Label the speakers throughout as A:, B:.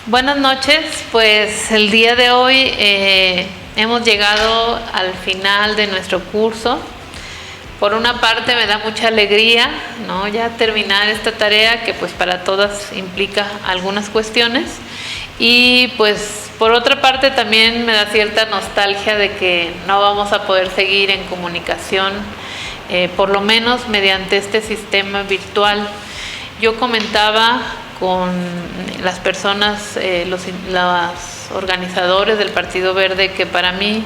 A: Buenas noches, pues el día de hoy hemos llegado al final de nuestro curso. Por una parte me da mucha alegría, ¿no?, ya terminar esta tarea que pues para todas implica algunas cuestiones, y pues por otra parte también me da cierta nostalgia de que no vamos a poder seguir en comunicación, por lo menos mediante este sistema virtual. Yo comentaba con las personas, los organizadores del Partido Verde, que para mí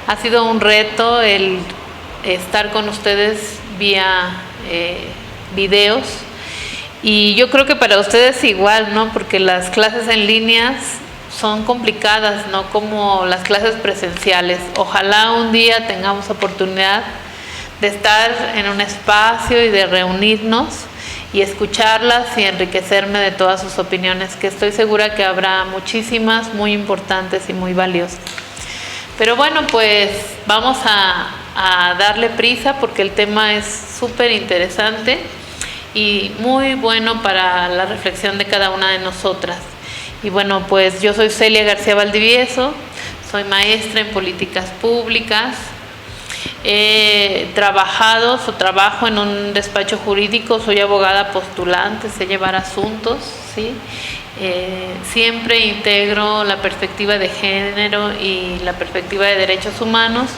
A: ha sido un reto el estar con ustedes vía videos, y yo creo que para ustedes igual, ¿no?, porque las clases en líneas son complicadas, no como las clases presenciales. Ojalá un día tengamos oportunidad de estar en un espacio y de reunirnos y escucharlas y enriquecerme de todas sus opiniones, que estoy segura que habrá muchísimas muy importantes y muy valiosas. Pero bueno, pues vamos a darle prisa porque el tema es súper interesante y muy bueno para la reflexión de cada una de nosotras. Y bueno, pues yo soy Celia García Valdivieso, soy maestra en políticas públicas. He trabajado o trabajo en un despacho jurídico, soy abogada postulante, sé llevar asuntos, ¿sí? Siempre integro la perspectiva de género y la perspectiva de derechos humanos,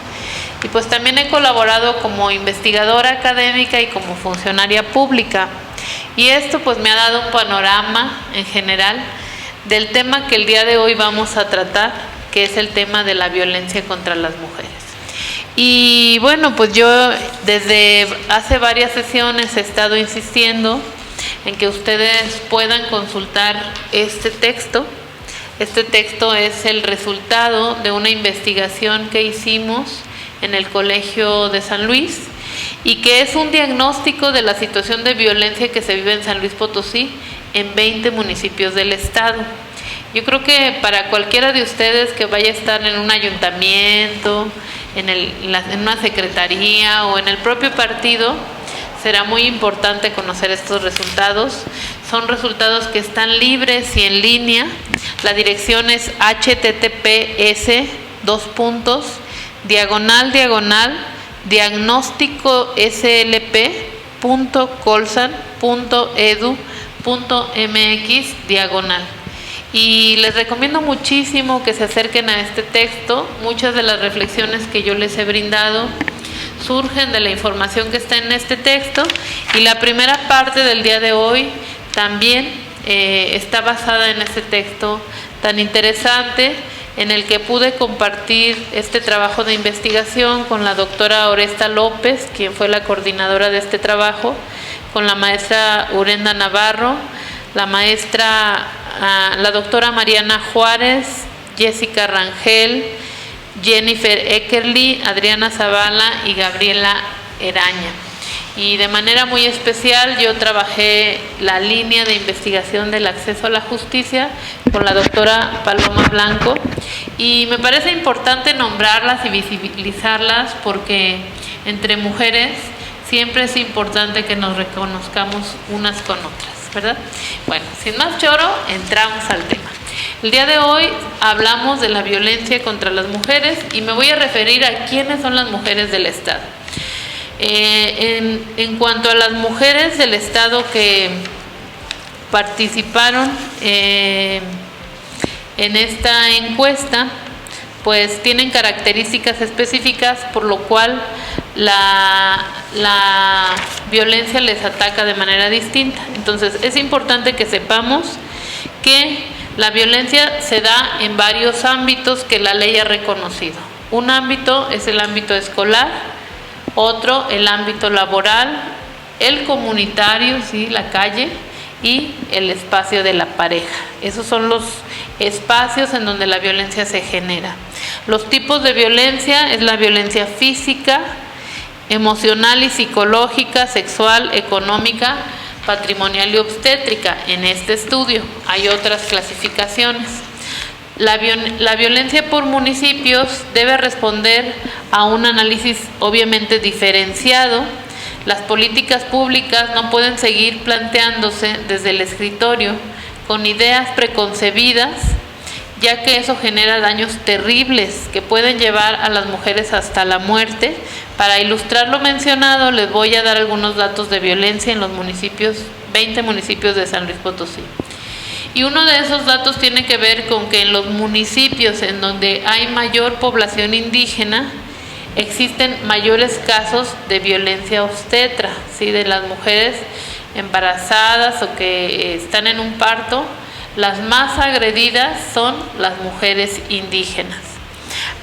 A: y pues también he colaborado como investigadora académica y como funcionaria pública, y esto pues me ha dado un panorama en general del tema que el día de hoy vamos a tratar, que es el tema de la violencia contra las mujeres. Y bueno, pues yo desde hace varias sesiones he estado insistiendo en que ustedes puedan consultar este texto. Este texto es el resultado de una investigación que hicimos en el Colegio de San Luis, y que es un diagnóstico de la situación de violencia que se vive en San Luis Potosí en 20 municipios del estado. Yo creo que para cualquiera de ustedes que vaya a estar en un ayuntamiento, en una secretaría o en el propio partido, será muy importante conocer estos resultados. Son resultados que están libres y en línea. La dirección es https://diagonal/diagonal.colsan.edu.mx/. Y les recomiendo muchísimo que se acerquen a este texto. Muchas de las reflexiones que yo les he brindado surgen de la información que está en este texto, y la primera parte del día de hoy también está basada en este texto tan interesante, en el que pude compartir este trabajo de investigación con la doctora Oresta López, quien fue la coordinadora de este trabajo, con la maestra Urenda Navarro, la doctora Mariana Juárez, Jessica Rangel, Jennifer Eckerly, Adriana Zavala y Gabriela Eraña. Y de manera muy especial yo trabajé la línea de investigación del acceso a la justicia con la doctora Paloma Blanco, y me parece importante nombrarlas y visibilizarlas porque entre mujeres siempre es importante que nos reconozcamos unas con otras, ¿verdad? Bueno, sin más choro, entramos al tema. El día de hoy hablamos de la violencia contra las mujeres, y me voy a referir a quiénes son las mujeres del Estado. En cuanto a las mujeres del Estado que participaron en esta encuesta, pues tienen características específicas, por lo cual la violencia les ataca de manera distinta. Entonces es importante que sepamos que la violencia se da en varios ámbitos que la ley ha reconocido. Un ámbito es el ámbito escolar, otro el ámbito laboral, el comunitario, ¿sí?, la calle, y el espacio de la pareja. Esos son los espacios en donde la violencia se genera. Los tipos de violencia es la violencia física, emocional y psicológica, sexual, económica, patrimonial y obstétrica. En este estudio hay otras clasificaciones. La violencia por municipios debe responder a un análisis obviamente diferenciado. Las políticas públicas no pueden seguir planteándose desde el escritorio con ideas preconcebidas, ya que eso genera daños terribles que pueden llevar a las mujeres hasta la muerte. Para ilustrar lo mencionado, les voy a dar algunos datos de violencia en los 20 municipios de San Luis Potosí. Y uno de esos datos tiene que ver con que en los municipios en donde hay mayor población indígena, existen mayores casos de violencia obstetra, ¿sí? De las mujeres embarazadas o que están en un parto. Las más agredidas son las mujeres indígenas.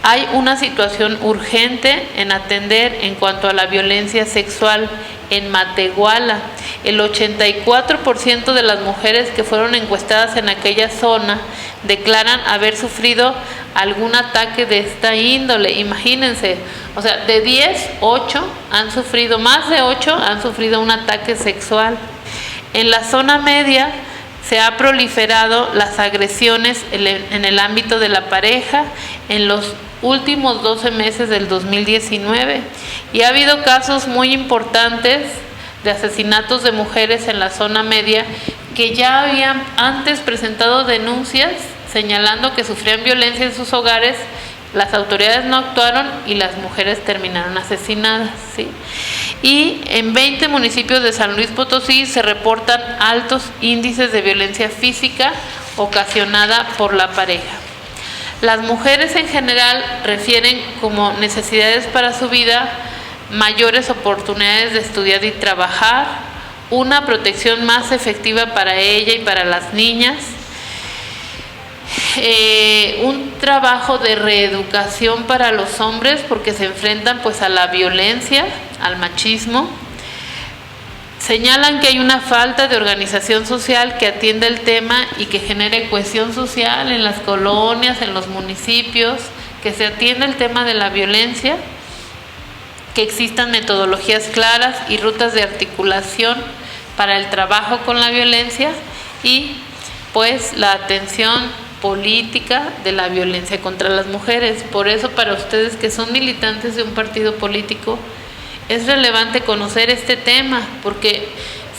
A: Hay una situación urgente en atender en cuanto a la violencia sexual en Matehuala. El 84% de las mujeres que fueron encuestadas en aquella zona declaran haber sufrido algún ataque de esta índole. Imagínense, o sea, de 10, 8 han sufrido, más de 8 han sufrido un ataque sexual. En la zona media se ha proliferado las agresiones en el ámbito de la pareja en los últimos 12 meses del 2019 y ha habido casos muy importantes de asesinatos de mujeres en la zona media que ya habían antes presentado denuncias señalando que sufrían violencia en sus hogares. Las autoridades no actuaron y las mujeres terminaron asesinadas, ¿sí? Y en 20 municipios de San Luis Potosí se reportan altos índices de violencia física ocasionada por la pareja. Las mujeres en general refieren como necesidades para su vida mayores oportunidades de estudiar y trabajar, una protección más efectiva para ella y para las niñas, un trabajo de reeducación para los hombres porque se enfrentan pues a la violencia, al machismo. Señalan que hay una falta de organización social que atienda el tema y que genere cohesión social en las colonias, en los municipios, que se atienda el tema de la violencia, que existan metodologías claras y rutas de articulación para el trabajo con la violencia y pues la atención política de la violencia contra las mujeres. Por eso, para ustedes que son militantes de un partido político, es relevante conocer este tema, porque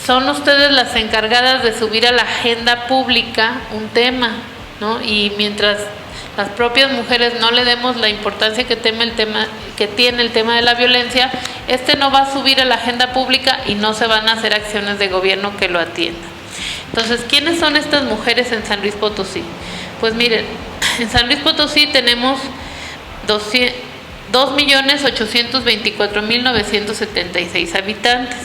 A: son ustedes las encargadas de subir a la agenda pública un tema, ¿no? Y mientras las propias mujeres no le demos la importancia que tiene el tema de la violencia, no va a subir a la agenda pública y no se van a hacer acciones de gobierno que lo atiendan. Entonces, ¿quiénes son estas mujeres en San Luis Potosí? Pues miren, en San Luis Potosí tenemos 2.824.976 habitantes.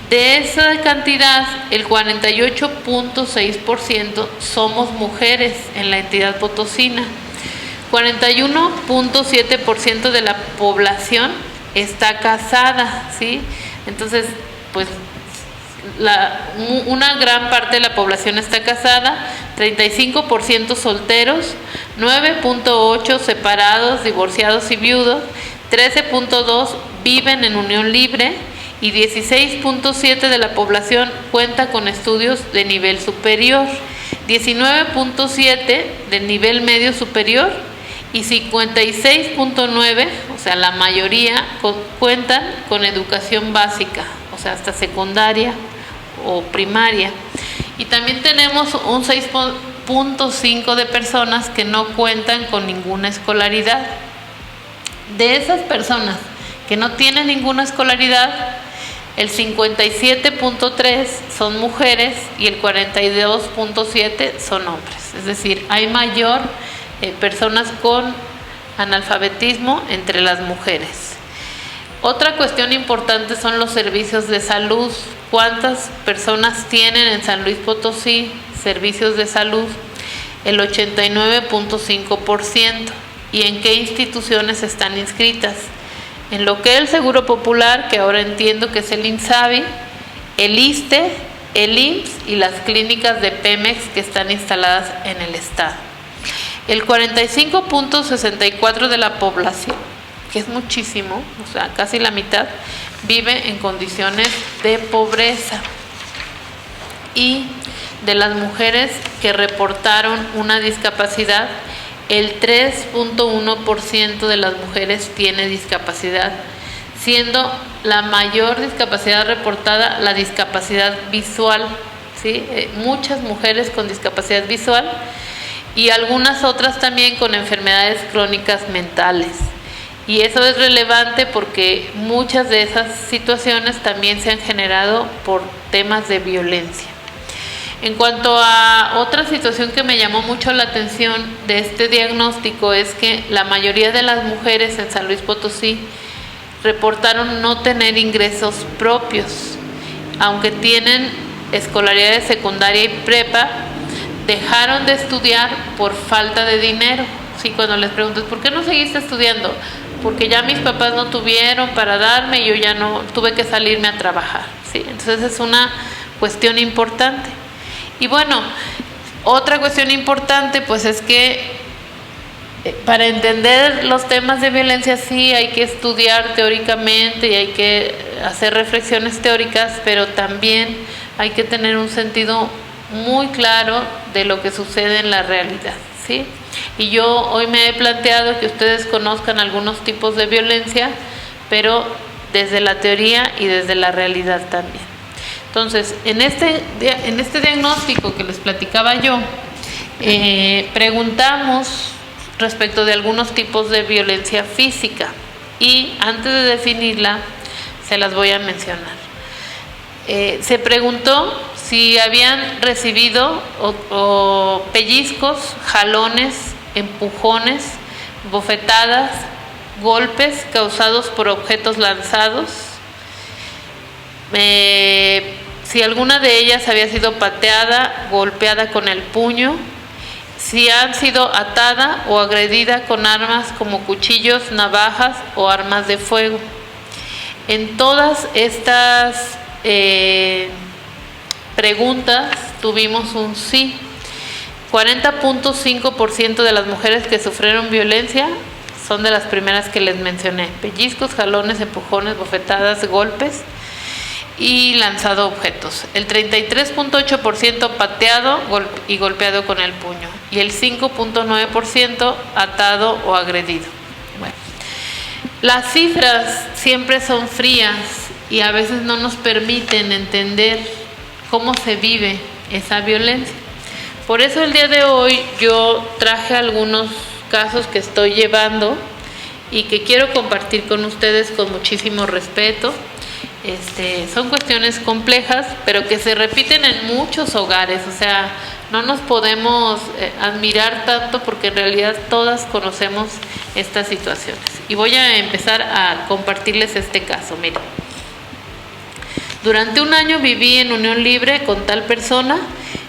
A: De esa cantidad, el 48.6% somos mujeres en la entidad potosina. 41.7% de la población está casada, ¿sí? Entonces, pues una gran parte de la población está casada, 35% solteros, 9.8% separados, divorciados y viudos, 13.2% viven en unión libre y 16.7% de la población cuenta con estudios de nivel superior, 19.7% de nivel medio superior y 56.9%, o sea, la mayoría cuentan con educación básica, o sea, hasta secundaria o primaria. Y también tenemos un 6.5% de personas que no cuentan con ninguna escolaridad. De esas personas que no tienen ninguna escolaridad, el 57.3% son mujeres y el 42.7% son hombres. Es decir, hay mayor personas con analfabetismo entre las mujeres. Otra cuestión importante son los servicios de salud. ¿Cuántas personas tienen en San Luis Potosí servicios de salud? El 89.5%. ¿Y en qué instituciones están inscritas? En lo que es el Seguro Popular, que ahora entiendo que es el INSABI, el ISSSTE, el IMSS y las clínicas de Pemex que están instaladas en el estado. El 45.64% de la población, que es muchísimo, o sea, casi la mitad, vive en condiciones de pobreza. Y de las mujeres que reportaron una discapacidad, el 3.1% de las mujeres tiene discapacidad, siendo la mayor discapacidad reportada la discapacidad visual, ¿sí? Muchas mujeres con discapacidad visual y algunas otras también con enfermedades crónicas mentales. Y eso es relevante porque muchas de esas situaciones también se han generado por temas de violencia. En cuanto a otra situación que me llamó mucho la atención de este diagnóstico es que la mayoría de las mujeres en San Luis Potosí reportaron no tener ingresos propios, aunque tienen escolaridad de secundaria y prepa, dejaron de estudiar por falta de dinero. Sí, cuando les preguntas, ¿por qué no seguiste estudiando? Porque ya mis papás no tuvieron para darme y yo ya no tuve que salirme a trabajar. ¿Sí? Entonces es una cuestión importante. Y bueno, otra cuestión importante pues es que para entender los temas de violencia sí hay que estudiar teóricamente y hay que hacer reflexiones teóricas, pero también hay que tener un sentido muy claro de lo que sucede en la realidad, ¿sí? Y yo hoy me he planteado que ustedes conozcan algunos tipos de violencia, pero desde la teoría y desde la realidad también. Entonces, en este diagnóstico que les platicaba yo, preguntamos respecto de algunos tipos de violencia física y antes de definirla, se las voy a mencionar. Se preguntó si habían recibido pellizcos, jalones, empujones, bofetadas, golpes causados por objetos lanzados, si alguna de ellas había sido pateada, golpeada con el puño, si han sido atada o agredida con armas como cuchillos, navajas o armas de fuego. En todas estas preguntas tuvimos un sí. 40.5% de las mujeres que sufrieron violencia son de las primeras que les mencioné: pellizcos, jalones, empujones, bofetadas, golpes y lanzado objetos. El 33.8% pateado y golpeado con el puño y el 5.9% atado o agredido. Bueno, las cifras siempre son frías y a veces no nos permiten entender cómo se vive esa violencia. Por eso el día de hoy yo traje algunos casos que estoy llevando y que quiero compartir con ustedes con muchísimo respeto. Son cuestiones complejas, pero que se repiten en muchos hogares, o sea, no nos podemos admirar tanto porque en realidad todas conocemos estas situaciones. Y voy a empezar a compartirles este caso. Miren, durante un año viví en unión libre con tal persona,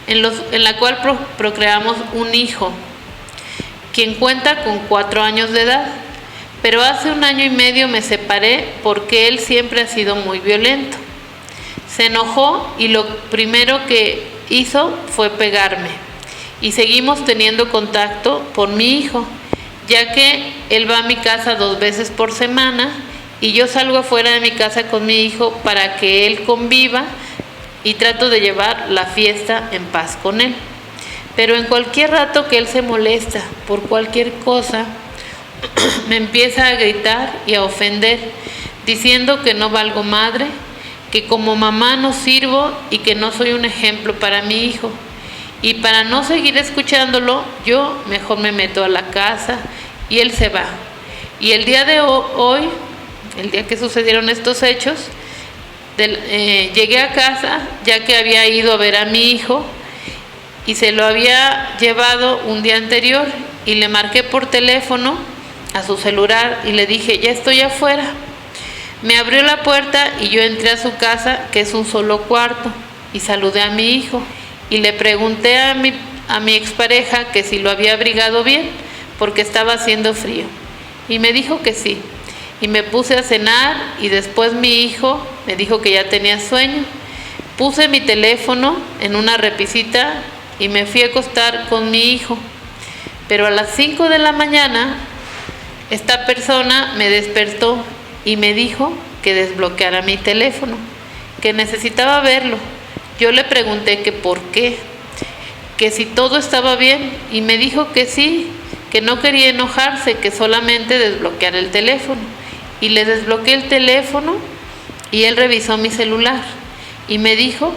A: en la cual procreamos un hijo, quien cuenta con 4 años de edad. Pero hace 1 año y medio me separé porque él siempre ha sido muy violento. Se enojó y lo primero que hizo fue pegarme. Y seguimos teniendo contacto por mi hijo, ya que él va a mi casa 2 veces por semana y yo salgo afuera de mi casa con mi hijo para que él conviva y trato de llevar la fiesta en paz con él. Pero en cualquier rato que él se molesta por cualquier cosa, me empieza a gritar y a ofender, diciendo que no valgo madre, que como mamá no sirvo y que no soy un ejemplo para mi hijo. Y para no seguir escuchándolo, yo mejor me meto a la casa y él se va. Y el día de hoy, el día que sucedieron estos hechos, llegué a casa ya que había ido a ver a mi hijo y se lo había llevado un día anterior y le marqué por teléfono a su celular y le dije: ya estoy afuera. Me abrió la puerta y yo entré a su casa, que es un solo cuarto, y saludé a mi hijo y le pregunté a mi expareja que si lo había abrigado bien porque estaba haciendo frío y me dijo que sí, y me puse a cenar y después mi hijo me dijo que ya tenía sueño. Puse mi teléfono en una repisita y me fui a acostar con mi hijo, pero a las 5 de la mañana esta persona me despertó y me dijo que desbloqueara mi teléfono, que necesitaba verlo. Yo le pregunté que por qué, que si todo estaba bien, y me dijo que sí, que no quería enojarse, que solamente desbloqueara el teléfono. Y le desbloqueé el teléfono y él revisó mi celular y me dijo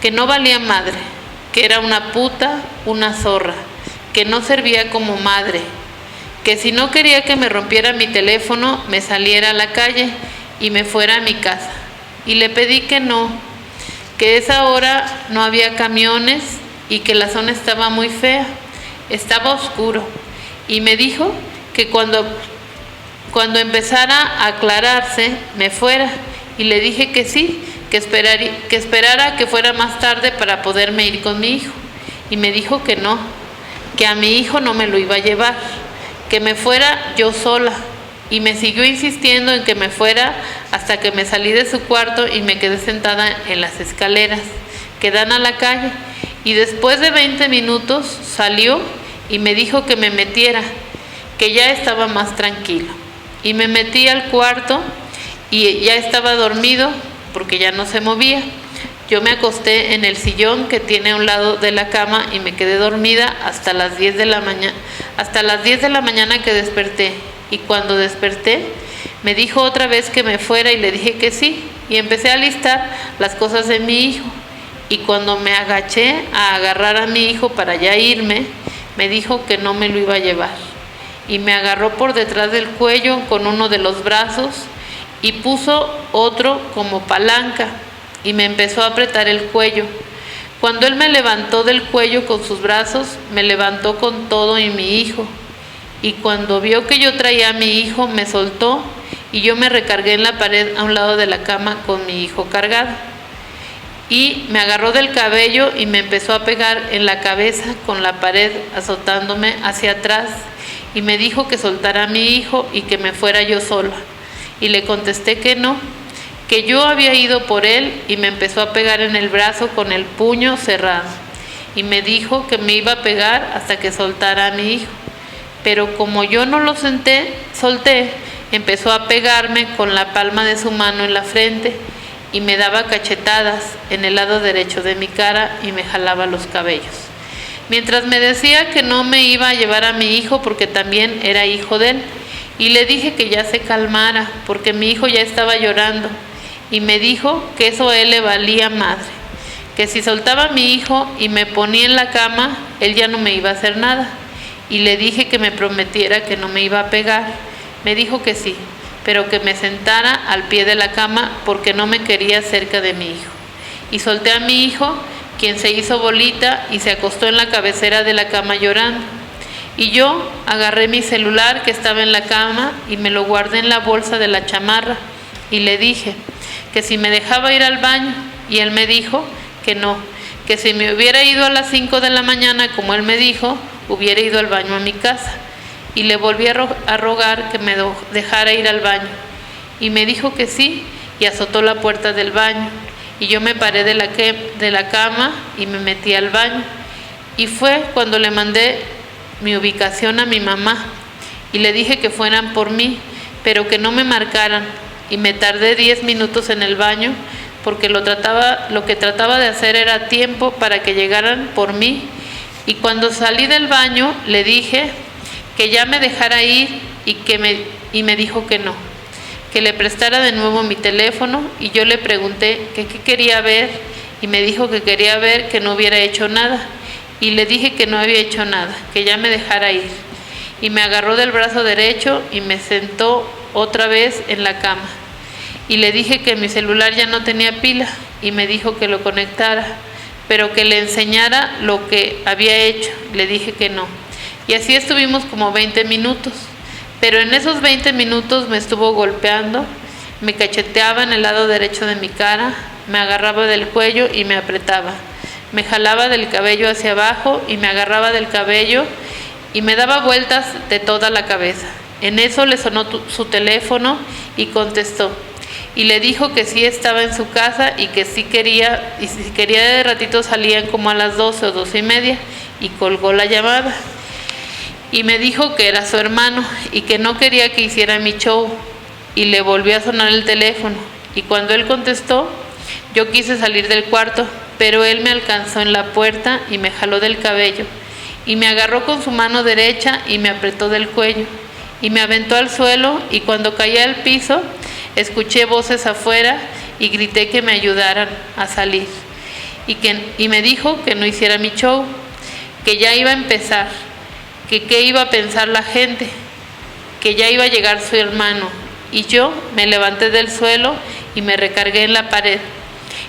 A: que no valía madre, que era una puta, una zorra, que no servía como madre, que si no quería que me rompiera mi teléfono, me saliera a la calle y me fuera a mi casa. Y le pedí que no, que esa hora no había camiones y que la zona estaba muy fea, estaba oscuro. Y me dijo que cuando empezara a aclararse me fuera. Y le dije que sí, que esperara que fuera más tarde para poderme ir con mi hijo. Y me dijo que no, que a mi hijo no me lo iba a llevar, que me fuera yo sola. Y me siguió insistiendo en que me fuera hasta que me salí de su cuarto y me quedé sentada en las escaleras que dan a la calle. Y después de 20 minutos salió y me dijo que me metiera, que ya estaba más tranquilo. Y me metí al cuarto y ya estaba dormido porque ya no se movía. Yo me acosté en el sillón que tiene a un lado de la cama y me quedé dormida hasta las 10 de la mañana, que desperté. Y cuando desperté, me dijo otra vez que me fuera y le dije que sí. Y empecé a listar las cosas de mi hijo. Y cuando me agaché a agarrar a mi hijo para ya irme, me dijo que no me lo iba a llevar. Y me agarró por detrás del cuello con uno de los brazos y puso otro como palanca y me empezó a apretar el cuello. Cuando él me levantó del cuello con sus brazos, me levantó con todo y mi hijo. Y cuando vio que yo traía a mi hijo, me soltó y yo me recargué en la pared a un lado de la cama con mi hijo cargado. Y me agarró del cabello y me empezó a pegar en la cabeza con la pared, azotándome hacia atrás. Y me dijo que soltara a mi hijo y que me fuera yo sola. Y le contesté que no, que yo había ido por él, y me empezó a pegar en el brazo con el puño cerrado. Y me dijo que me iba a pegar hasta que soltara a mi hijo. Pero como yo no lo solté, empezó a pegarme con la palma de su mano en la frente y me daba cachetadas en el lado derecho de mi cara y me jalaba los cabellos. Mientras me decía que no me iba a llevar a mi hijo porque también era hijo de él. Y le dije que ya se calmara porque mi hijo ya estaba llorando. Y me dijo que eso a él le valía madre, que si soltaba a mi hijo y me ponía en la cama, él ya no me iba a hacer nada. Y le dije que me prometiera que no me iba a pegar. Me dijo que sí, pero que me sentara al pie de la cama porque no me quería cerca de mi hijo. Y solté a mi hijo, quien se hizo bolita y se acostó en la cabecera de la cama llorando. Y yo agarré mi celular que estaba en la cama y me lo guardé en la bolsa de la chamarra y le dije que si me dejaba ir al baño, y él me dijo que no, que si me hubiera ido a las 5 de la mañana como él me dijo, hubiera ido al baño a mi casa. Y le volví a rogar que me dejara ir al baño. Y me dijo que sí, y azotó la puerta del baño. Y yo me paré de la cama y me metí al baño. Y fue cuando le mandé mi ubicación a mi mamá. Y le dije que fueran por mí, pero que no me marcaran. Y me tardé 10 minutos en el baño, porque lo que trataba de hacer era tiempo para que llegaran por mí. Y cuando salí del baño le dije que ya me dejara ir y me dijo que no, que le prestara de nuevo mi teléfono. Y yo le pregunté que qué quería ver y me dijo que quería ver que no hubiera hecho nada. Y le dije que no había hecho nada, que ya me dejara ir. Y me agarró del brazo derecho y me sentó otra vez en la cama. Y le dije que mi celular ya no tenía pila y me dijo que lo conectara, pero que le enseñara lo que había hecho. Le dije que no. Y así estuvimos como 20 minutos. Pero en esos 20 minutos me estuvo golpeando, me cacheteaba en el lado derecho de mi cara, me agarraba del cuello y me apretaba. Me jalaba del cabello hacia abajo y me agarraba del cabello y me daba vueltas de toda la cabeza. En eso le sonó su teléfono y contestó. Y le dijo que sí estaba en su casa y que sí quería, y si quería de ratito salían como a las 12 o 12:30, y colgó la llamada. Y me dijo que era su hermano y que no quería que hiciera mi show, y le volvió a sonar el teléfono. Y cuando él contestó, yo quise salir del cuarto, pero él me alcanzó en la puerta y me jaló del cabello, y me agarró con su mano derecha y me apretó del cuello, y me aventó al suelo, y cuando caí al piso, escuché voces afuera y grité que me ayudaran a salir. y me dijo que no hiciera mi show, que ya iba a empezar, que qué iba a pensar la gente, que ya iba a llegar su hermano. Y yo me levanté del suelo y me recargué en la pared.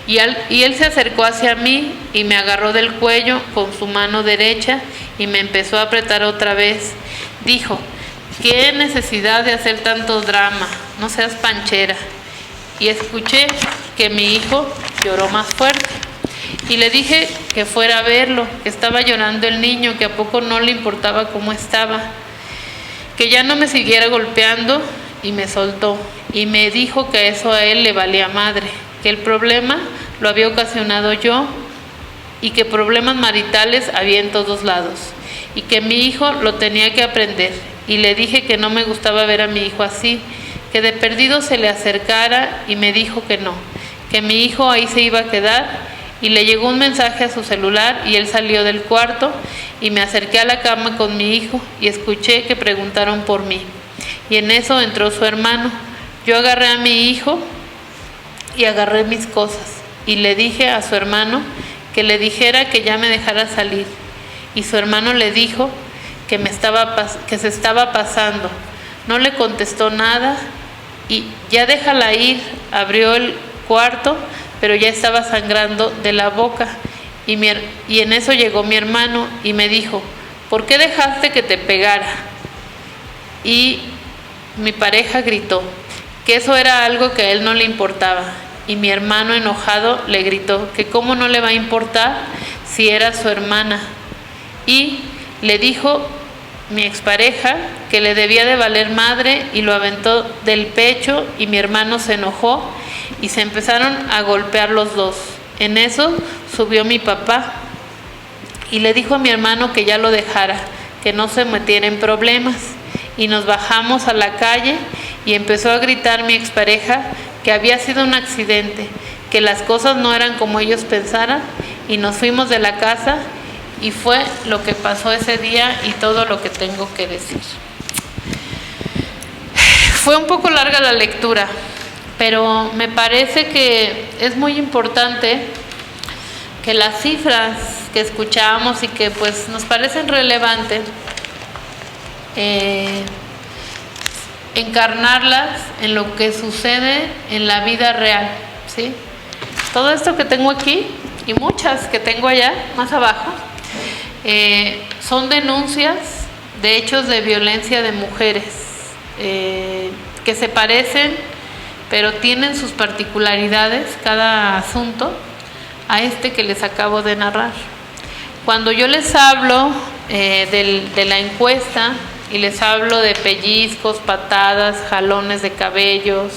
A: Y él se acercó hacia mí y me agarró del cuello con su mano derecha y me empezó a apretar otra vez. Dijo: ¿qué necesidad de hacer tanto drama? No seas panchera. Y escuché que mi hijo lloró más fuerte. Y le dije que fuera a verlo, que estaba llorando el niño, que a poco no le importaba cómo estaba, que ya no me siguiera golpeando, y me soltó. Y me dijo que eso a él le valía madre, que el problema lo había ocasionado yo y que problemas maritales había en todos lados y que mi hijo lo tenía que aprender. Y le dije que no me gustaba ver a mi hijo así, que de perdido se le acercara, y me dijo que no, que mi hijo ahí se iba a quedar. Y le llegó un mensaje a su celular y él salió del cuarto y me acerqué a la cama con mi hijo y escuché que preguntaron por mí. Y en eso entró su hermano. Yo agarré a mi hijo y agarré mis cosas y le dije a su hermano que le dijera que ya me dejara salir. Y su hermano le dijo que se estaba pasando. No le contestó nada y ya déjala ir. Abrió el cuarto, pero ya estaba sangrando de la boca. Y en eso llegó mi hermano y me dijo: ¿por qué dejaste que te pegara? Y mi pareja gritó que eso era algo que a él no le importaba. Y mi hermano, enojado, le gritó que cómo no le va a importar si era su hermana. Y le dijo mi expareja que le debía de valer madre y lo aventó del pecho, y mi hermano se enojó y se empezaron a golpear los dos. En eso subió mi papá y le dijo a mi hermano que ya lo dejara, que no se metiera en problemas. Y nos bajamos a la calle y empezó a gritar mi expareja que había sido un accidente, que las cosas no eran como ellos pensaran, y nos fuimos de la casa. Y fue lo que pasó ese día y todo lo que tengo que decir. Fue un poco larga la lectura, pero me parece que es muy importante que las cifras que escuchamos y que pues nos parecen relevantes, encarnarlas en lo que sucede en la vida real, ¿sí? Todo esto que tengo aquí y muchas que tengo allá más abajo son denuncias de hechos de violencia de mujeres que se parecen, pero tienen sus particularidades cada asunto a este que les acabo de narrar. Cuando yo les hablo de la encuesta y les hablo de pellizcos, patadas, jalones de cabellos,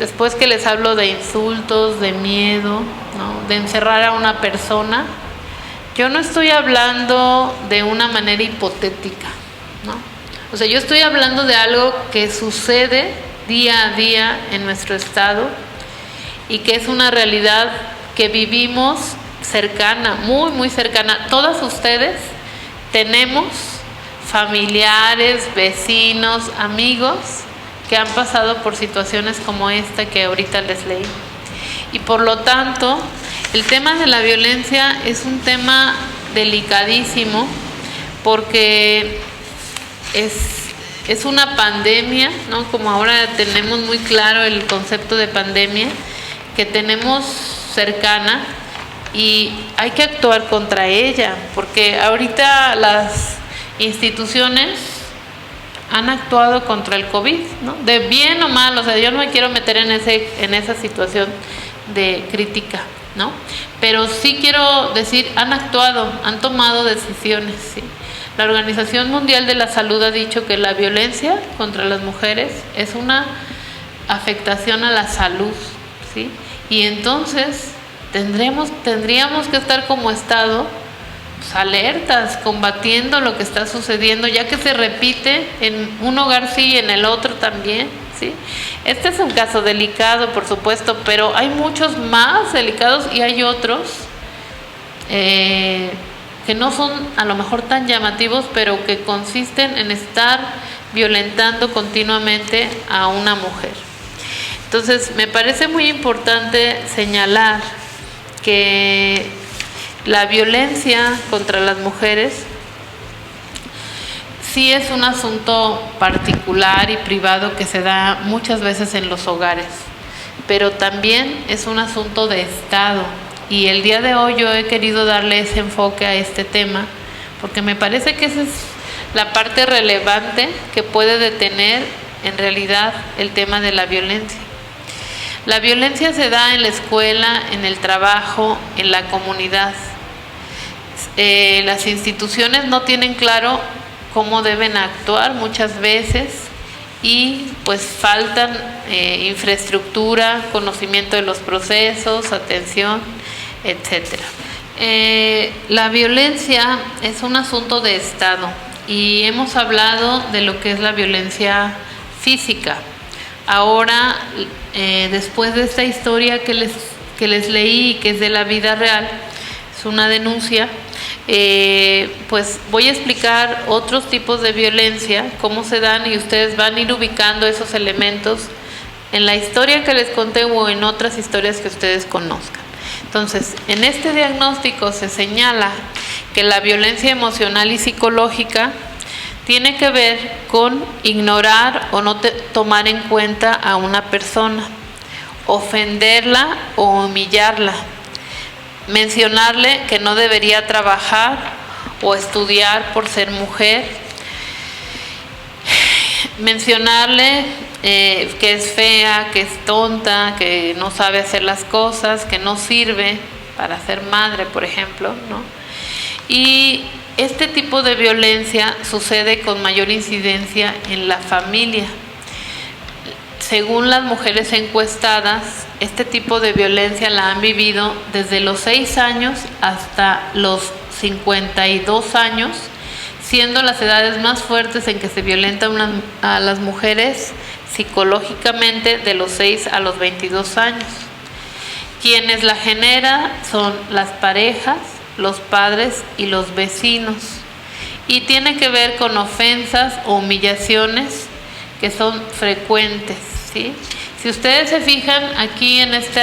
A: después que les hablo de insultos, de miedo, ¿no?, de encerrar a una persona, yo no estoy hablando de una manera hipotética, ¿no? O sea, yo estoy hablando de algo que sucede día a día en nuestro estado y que es una realidad que vivimos cercana, muy, muy cercana. Todas ustedes tenemos familiares, vecinos, amigos que han pasado por situaciones como esta que ahorita les leí. Y por lo tanto, el tema de la violencia es un tema delicadísimo porque es una pandemia, ¿no? Como ahora tenemos muy claro el concepto de pandemia que tenemos cercana y hay que actuar contra ella, porque ahorita las instituciones han actuado contra el COVID, ¿no? De bien o mal, o sea, yo no me quiero meter en esa situación de crítica, ¿no? Pero sí quiero decir, han actuado, han tomado decisiones, ¿sí? La Organización Mundial de la Salud ha dicho que la violencia contra las mujeres es una afectación a la salud, ¿sí? Y entonces tendríamos que estar como Estado pues, alertas, combatiendo lo que está sucediendo, ya que se repite en un hogar sí y en el otro también, ¿sí? Este es un caso delicado, por supuesto, pero hay muchos más delicados y hay otros que no son a lo mejor tan llamativos, pero que consisten en estar violentando continuamente a una mujer. Entonces, me parece muy importante señalar que la violencia contra las mujeres sí es un asunto particular y privado que se da muchas veces en los hogares, pero también es un asunto de Estado. Y el día de hoy yo he querido darle ese enfoque a este tema, porque me parece que esa es la parte relevante que puede detener en realidad el tema de la violencia. La violencia se da en la escuela, en el trabajo, en la comunidad. Las instituciones no tienen claro cómo deben actuar muchas veces y pues faltan infraestructura, conocimiento de los procesos, atención, etcétera. La violencia es un asunto de Estado y hemos hablado de lo que es la violencia física. Ahora, después de esta historia que les leí, que es de la vida real, es una denuncia, pues voy a explicar otros tipos de violencia, cómo se dan, y ustedes van a ir ubicando esos elementos en la historia que les conté o en otras historias que ustedes conozcan. Entonces, en este diagnóstico se señala que la violencia emocional y psicológica tiene que ver con ignorar o no tomar en cuenta a una persona, ofenderla o humillarla, mencionarle que no debería trabajar o estudiar por ser mujer, mencionarle que es fea, que es tonta, que no sabe hacer las cosas, que no sirve para ser madre, por ejemplo, ¿no? Y este tipo de violencia sucede con mayor incidencia en la familia. Según las mujeres encuestadas, este tipo de violencia la han vivido desde los 6 años hasta los 52 años, siendo las edades más fuertes en que se violenta a las mujeres psicológicamente de los 6 a los 22 años. Quienes la generan son las parejas, los padres y los vecinos, y tiene que ver con ofensas o humillaciones que son frecuentes, ¿sí? Si ustedes se fijan aquí en este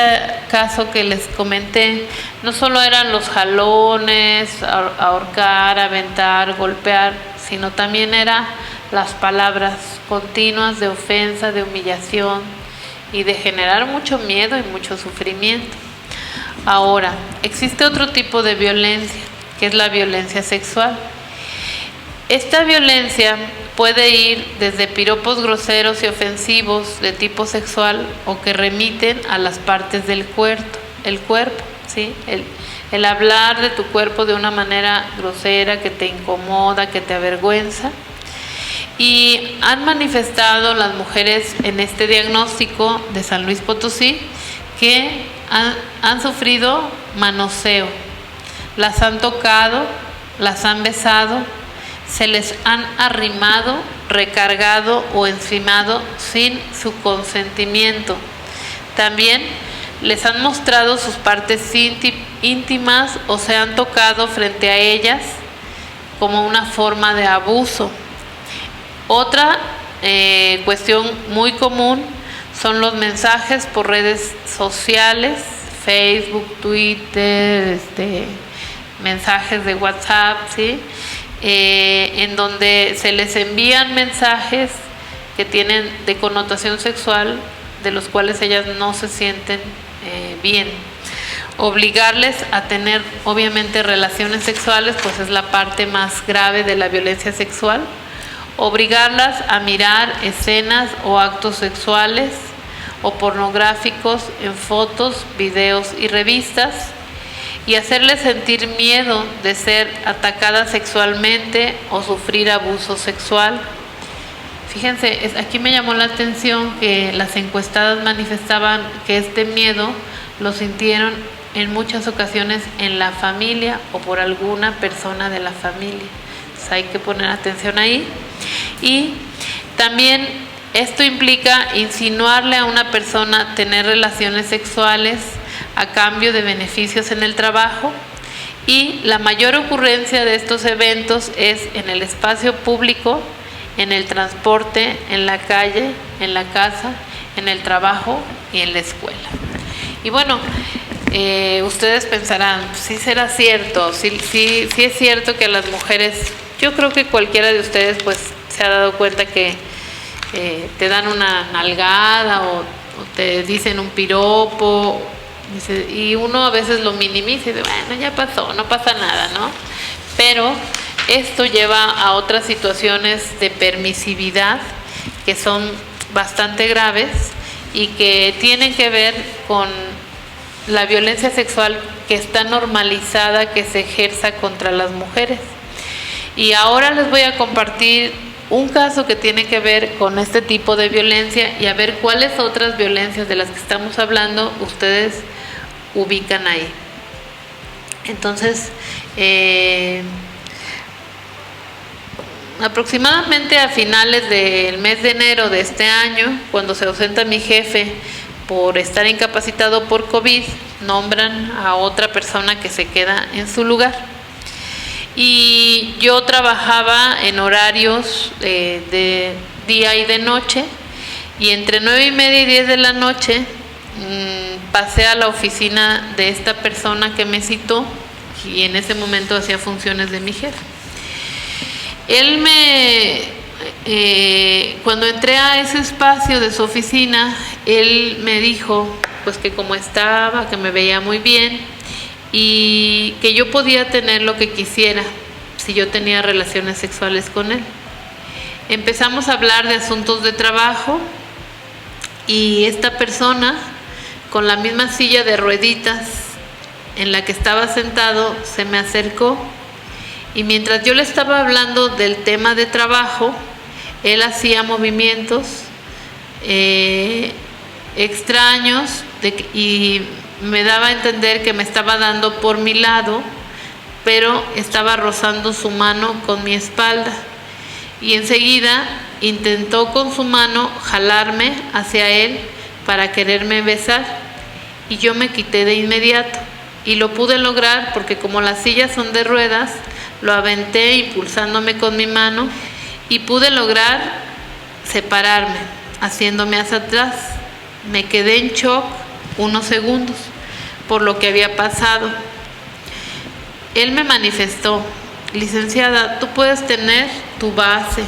A: caso que les comenté, no solo eran los jalones, ahorcar, aventar, golpear, sino también eran las palabras continuas de ofensa, de humillación y de generar mucho miedo y mucho sufrimiento. Ahora, existe otro tipo de violencia, que es la violencia sexual. Esta violencia puede ir desde piropos groseros y ofensivos de tipo sexual o que remiten a las partes del cuerpo, ¿sí? El hablar de tu cuerpo de una manera grosera, que te incomoda, que te avergüenza. Y han manifestado las mujeres en este diagnóstico de San Luis Potosí que han sufrido manoseo, las han tocado, las han besado, se les han arrimado, recargado o encimado sin su consentimiento. También les han mostrado sus partes íntimas o se han tocado frente a ellas como una forma de abuso. Otra cuestión muy común son los mensajes por redes sociales, Facebook, Twitter, mensajes de WhatsApp, ¿sí? En donde se les envían mensajes que tienen de connotación sexual, de los cuales ellas no se sienten bien. Obligarles a tener obviamente relaciones sexuales, pues es la parte más grave de la violencia sexual. Obligarlas a mirar escenas o actos sexuales o pornográficos en fotos, videos y revistas, y hacerles sentir miedo de ser atacada sexualmente o sufrir abuso sexual. Fíjense, aquí me llamó la atención que las encuestadas manifestaban que este miedo lo sintieron en muchas ocasiones en la familia o por alguna persona de la familia. Entonces hay que poner atención ahí. Y también esto implica insinuarle a una persona tener relaciones sexuales a cambio de beneficios en el trabajo, y la mayor ocurrencia de estos eventos es en el espacio público, en el transporte, en la calle, en la casa, en el trabajo y en la escuela. Y bueno, ustedes pensarán, sí será cierto, sí es cierto que a las mujeres, yo creo que cualquiera de ustedes pues se ha dado cuenta que te dan una nalgada o te dicen un piropo, y uno a veces lo minimiza y dice, bueno, ya pasó, no pasa nada, ¿no? Pero esto lleva a otras situaciones de permisividad que son bastante graves y que tienen que ver con la violencia sexual que está normalizada, que se ejerza contra las mujeres. Y ahora les voy a compartir un caso que tiene que ver con este tipo de violencia y a ver cuáles otras violencias de las que estamos hablando ustedes ubican ahí. Entonces, aproximadamente a finales del mes de enero de este año, cuando se ausenta mi jefe por estar incapacitado por COVID, nombran a otra persona que se queda en su lugar. Y yo trabajaba en horarios de día y de noche, y entre 9:30 y 10 de la noche pasé a la oficina de esta persona que me citó, y en ese momento hacía funciones de mi jefe. Él cuando entré a ese espacio de su oficina, él me dijo pues que como estaba, que me veía muy bien y que yo podía tener lo que quisiera si yo tenía relaciones sexuales con él. Empezamos a hablar de asuntos de trabajo y esta persona, con la misma silla de rueditas en la que estaba sentado, se me acercó. Y mientras yo le estaba hablando del tema de trabajo, él hacía movimientos extraños y me daba a entender que me estaba dando por mi lado, pero estaba rozando su mano con mi espalda. Y enseguida intentó con su mano jalarme hacia él para quererme besar, y yo me quité de inmediato. Y lo pude lograr porque como las sillas son de ruedas, lo aventé impulsándome con mi mano y pude lograr separarme, haciéndome hacia atrás. Me quedé en shock unos segundos por lo que había pasado. Él me manifestó, licenciada, tú puedes tener tu base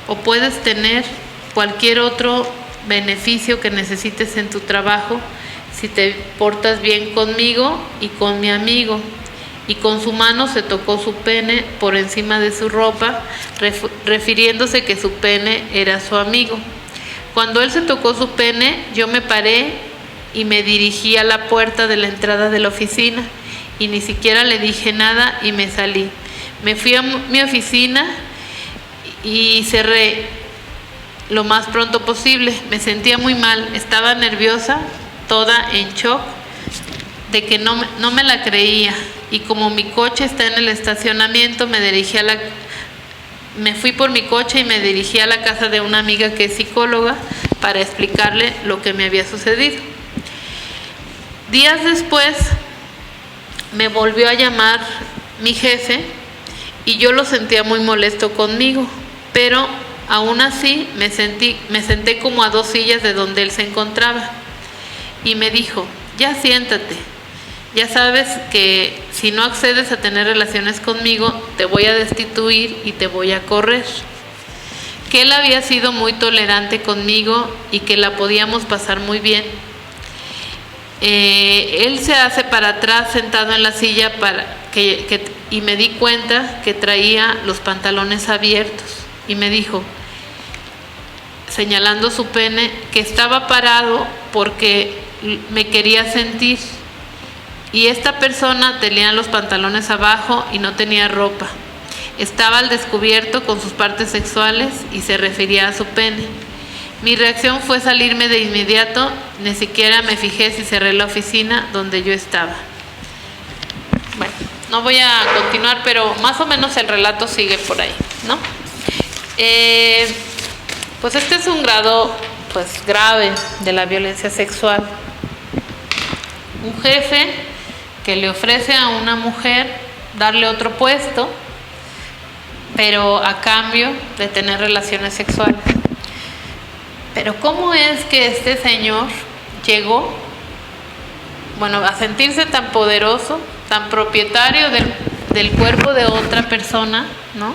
A: o puedes tener cualquier otro beneficio que necesites en tu trabajo si te portas bien conmigo y con mi amigo. Y con su mano se tocó su pene por encima de su ropa, refiriéndose que su pene era su amigo. Cuando él se tocó su pene, yo me paré y me dirigí a la puerta de la entrada de la oficina y ni siquiera le dije nada y me salí. Me fui a mi oficina y cerré lo más pronto posible. Me sentía muy mal, estaba nerviosa, toda en shock, de que no me la creía. Y como mi coche está en el estacionamiento, me fui por mi coche y me dirigí a la casa de una amiga que es psicóloga para explicarle lo que me había sucedido. Días después me volvió a llamar mi jefe y yo lo sentía muy molesto conmigo, pero aún así me senté como a 2 sillas de donde él se encontraba y me dijo, ya siéntate. Ya sabes que si no accedes a tener relaciones conmigo, te voy a destituir y te voy a correr. Que él había sido muy tolerante conmigo y que la podíamos pasar muy bien. Él se hace para atrás sentado en la silla y me di cuenta que traía los pantalones abiertos. Y me dijo, señalando su pene, que estaba parado porque me quería sentir. Y esta persona tenía los pantalones abajo y no tenía ropa. Estaba al descubierto con sus partes sexuales y se refería a su pene. Mi reacción fue salirme de inmediato, ni siquiera me fijé si cerré la oficina donde yo estaba. Bueno, no voy a continuar, pero más o menos el relato sigue por ahí, ¿no? Pues este es un grado pues grave de la violencia sexual. Un jefe que le ofrece a una mujer darle otro puesto, pero a cambio de tener relaciones sexuales. Pero ¿cómo es que este señor llegó bueno, a sentirse tan poderoso, tan propietario del cuerpo de otra persona, ¿no?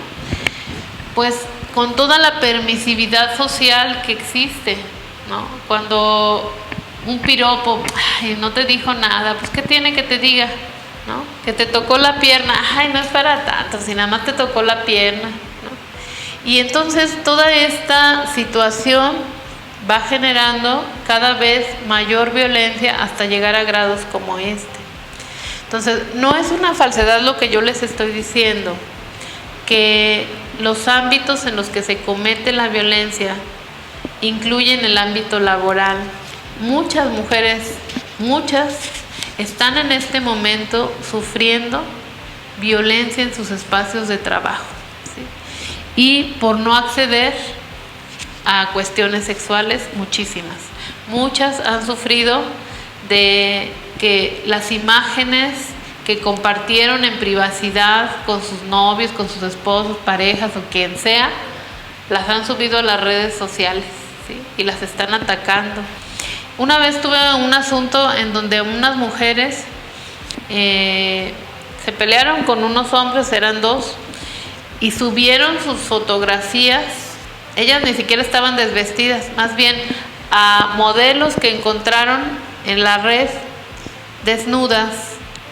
A: Pues con toda la permisividad social que existe, ¿no? Cuando un piropo, ay, no te dijo nada, pues ¿qué tiene que te diga? ¿No? Que te tocó la pierna, ay, no es para tanto, si nada más te tocó la pierna, ¿no? Y entonces toda esta situación va generando cada vez mayor violencia hasta llegar a grados como este. Entonces, no es una falsedad lo que yo les estoy diciendo, que los ámbitos en los que se comete la violencia incluyen el ámbito laboral. Muchas mujeres, están en este momento sufriendo violencia en sus espacios de trabajo, ¿sí? Y por no acceder a cuestiones sexuales, muchas han sufrido de que las imágenes que compartieron en privacidad con sus novios, con sus esposos, parejas o quien sea, las han subido a las redes sociales, ¿sí? Y las están atacando. Una vez tuve un asunto en donde unas mujeres se pelearon con unos hombres, eran dos, y subieron sus fotografías. Ellas ni siquiera estaban desvestidas, más bien a modelos que encontraron en la red desnudas,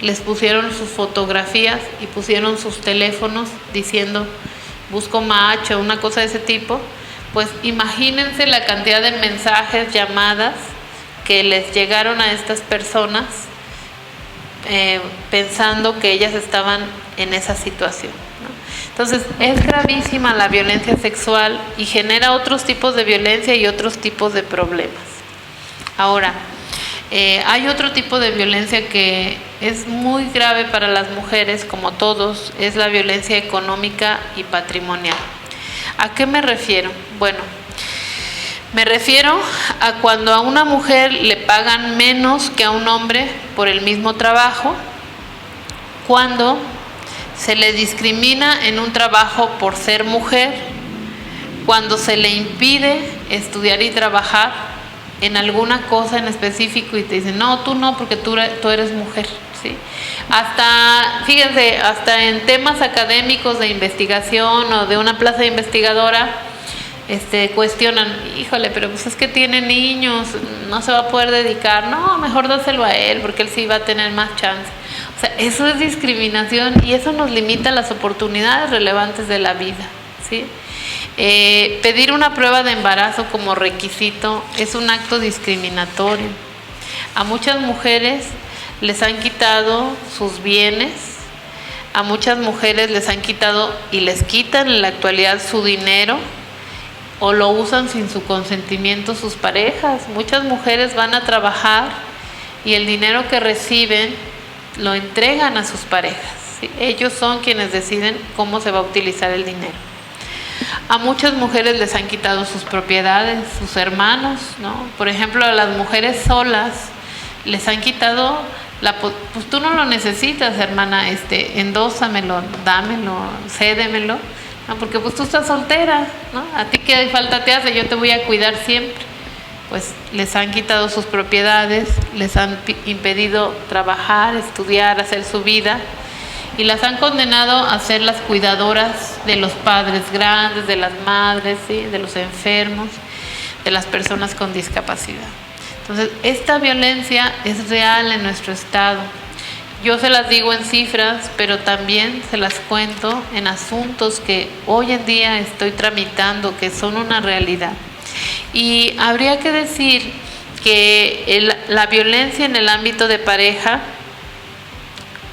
A: les pusieron sus fotografías y pusieron sus teléfonos diciendo busco macho, una cosa de ese tipo. Pues imagínense la cantidad de mensajes, llamadas que les llegaron a estas personas pensando que ellas estaban en esa situación, ¿no? Entonces es gravísima la violencia sexual y genera otros tipos de violencia y otros tipos de problemas. Ahora, hay otro tipo de violencia que es muy grave para las mujeres, como todos, es la violencia económica y patrimonial. ¿A qué me refiero? Bueno, me refiero a cuando a una mujer le pagan menos que a un hombre por el mismo trabajo, cuando se le discrimina en un trabajo por ser mujer, cuando se le impide estudiar y trabajar en alguna cosa en específico y te dicen, no, tú no, porque tú eres mujer, ¿sí? Hasta, fíjense, hasta en temas académicos de investigación o de una plaza de investigadora, cuestionan, híjole, pero pues es que tiene niños, no se va a poder dedicar, no, mejor dáselo a él, porque él sí va a tener más chance. O sea, eso es discriminación y eso nos limita las oportunidades relevantes de la vida, ¿sí? Pedir una prueba de embarazo como requisito es un acto discriminatorio. A muchas mujeres les han quitado sus bienes, a muchas mujeres les han quitado y les quitan en la actualidad su dinero o lo usan sin su consentimiento sus parejas. Muchas mujeres van a trabajar y el dinero que reciben lo entregan a sus parejas, ¿sí? Ellos son quienes deciden cómo se va a utilizar el dinero. A muchas mujeres les han quitado sus propiedades, sus hermanos, ¿no? Por ejemplo, a las mujeres solas les han quitado pues tú no lo necesitas, hermana, endósamelo, dámelo, cédemelo, ¿no? Porque pues tú estás soltera, ¿no? A ti qué falta te hace, yo te voy a cuidar siempre. Pues les han quitado sus propiedades, les han impedido trabajar, estudiar, hacer su vida y las han condenado a ser las cuidadoras de los padres grandes, de las madres, ¿sí? De los enfermos, de las personas con discapacidad. Entonces, esta violencia es real en nuestro estado. Yo se las digo en cifras, pero también se las cuento en asuntos que hoy en día estoy tramitando, que son una realidad. Y habría que decir que la violencia en el ámbito de pareja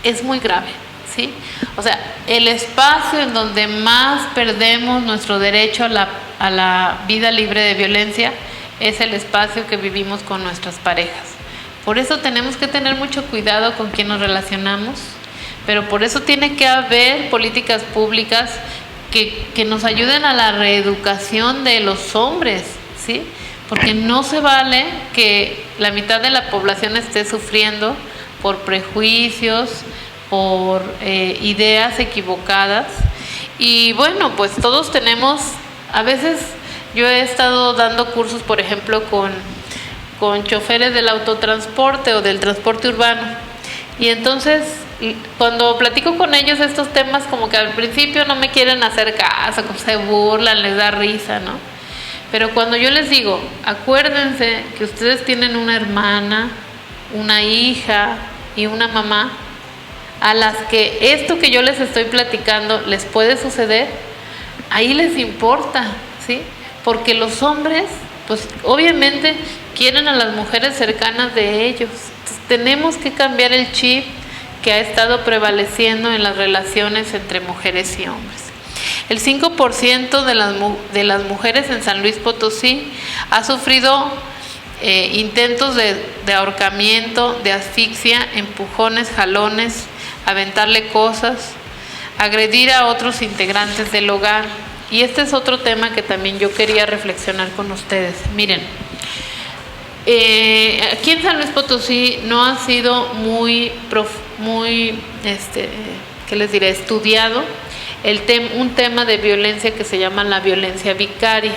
A: es muy grave, ¿sí? O sea, el espacio en donde más perdemos nuestro derecho a la vida libre de violencia es el espacio que vivimos con nuestras parejas. Por eso tenemos que tener mucho cuidado con quién nos relacionamos, pero por eso tiene que haber políticas públicas que nos ayuden a la reeducación de los hombres, ¿sí? Porque no se vale que la mitad de la población esté sufriendo por prejuicios, por ideas equivocadas. Y bueno, pues todos tenemos, a veces yo he estado dando cursos, por ejemplo, con con choferes del autotransporte o del transporte urbano. Y entonces, cuando platico con ellos estos temas, como que al principio no me quieren hacer caso, como se burlan, les da risa, ¿no? Pero cuando yo les digo, acuérdense que ustedes tienen una hermana, una hija y una mamá, a las que esto que yo les estoy platicando les puede suceder, ahí les importa, ¿sí? Porque los hombres, pues obviamente quieren a las mujeres cercanas de ellos. Entonces, tenemos que cambiar el chip que ha estado prevaleciendo en las relaciones entre mujeres y hombres. El 5% de las mujeres en San Luis Potosí ha sufrido intentos de ahorcamiento, de asfixia, empujones, jalones, aventarle cosas, agredir a otros integrantes del hogar. Y este es otro tema que también yo quería reflexionar con ustedes. Miren, aquí en San Luis Potosí no ha sido muy ¿qué les diré?, estudiado un tema de violencia que se llama la violencia vicaria.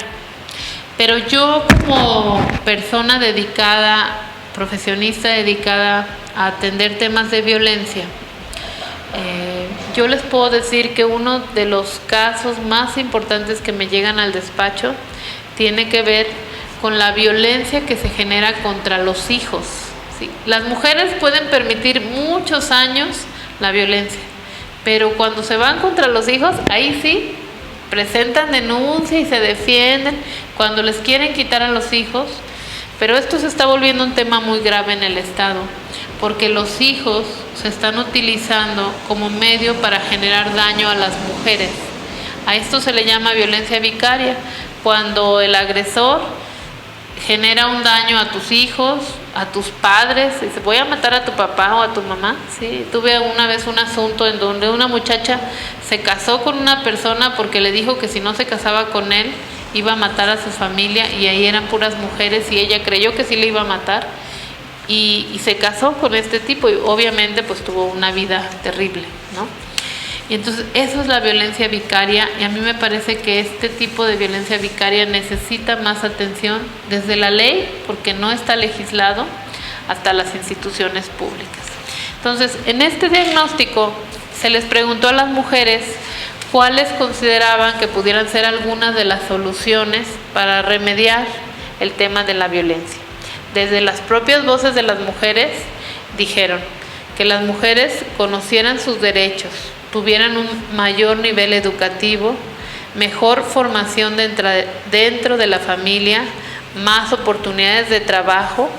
A: Pero yo, como persona dedicada, profesionista dedicada a atender temas de violencia, yo les puedo decir que uno de los casos más importantes que me llegan al despacho tiene que ver con la violencia que se genera contra los hijos, ¿sí? Las mujeres pueden permitir muchos años la violencia, pero cuando se van contra los hijos, ahí sí presentan denuncia y se defienden cuando les quieren quitar a los hijos. Pero esto se está volviendo un tema muy grave en el Estado, porque los hijos se están utilizando como medio para generar daño a las mujeres. A esto se le llama violencia vicaria, cuando el agresor genera un daño a tus hijos, a tus padres, dice, voy a matar a tu papá o a tu mamá. Sí, tuve una vez un asunto en donde una muchacha se casó con una persona porque le dijo que si no se casaba con él iba a matar a su familia, y ahí eran puras mujeres y ella creyó que sí le iba a matar y se casó con este tipo, y obviamente pues tuvo una vida terrible, ¿no? Y entonces eso es la violencia vicaria, y a mí me parece que este tipo de violencia vicaria necesita más atención desde la ley, porque no está legislado, hasta las instituciones públicas. Entonces, en este diagnóstico se les preguntó a las mujeres cuáles consideraban que pudieran ser algunas de las soluciones para remediar el tema de la violencia. Desde las propias voces de las mujeres dijeron que las mujeres conocieran sus derechos, tuvieran un mayor nivel educativo, mejor formación dentro de la familia, más oportunidades de trabajo,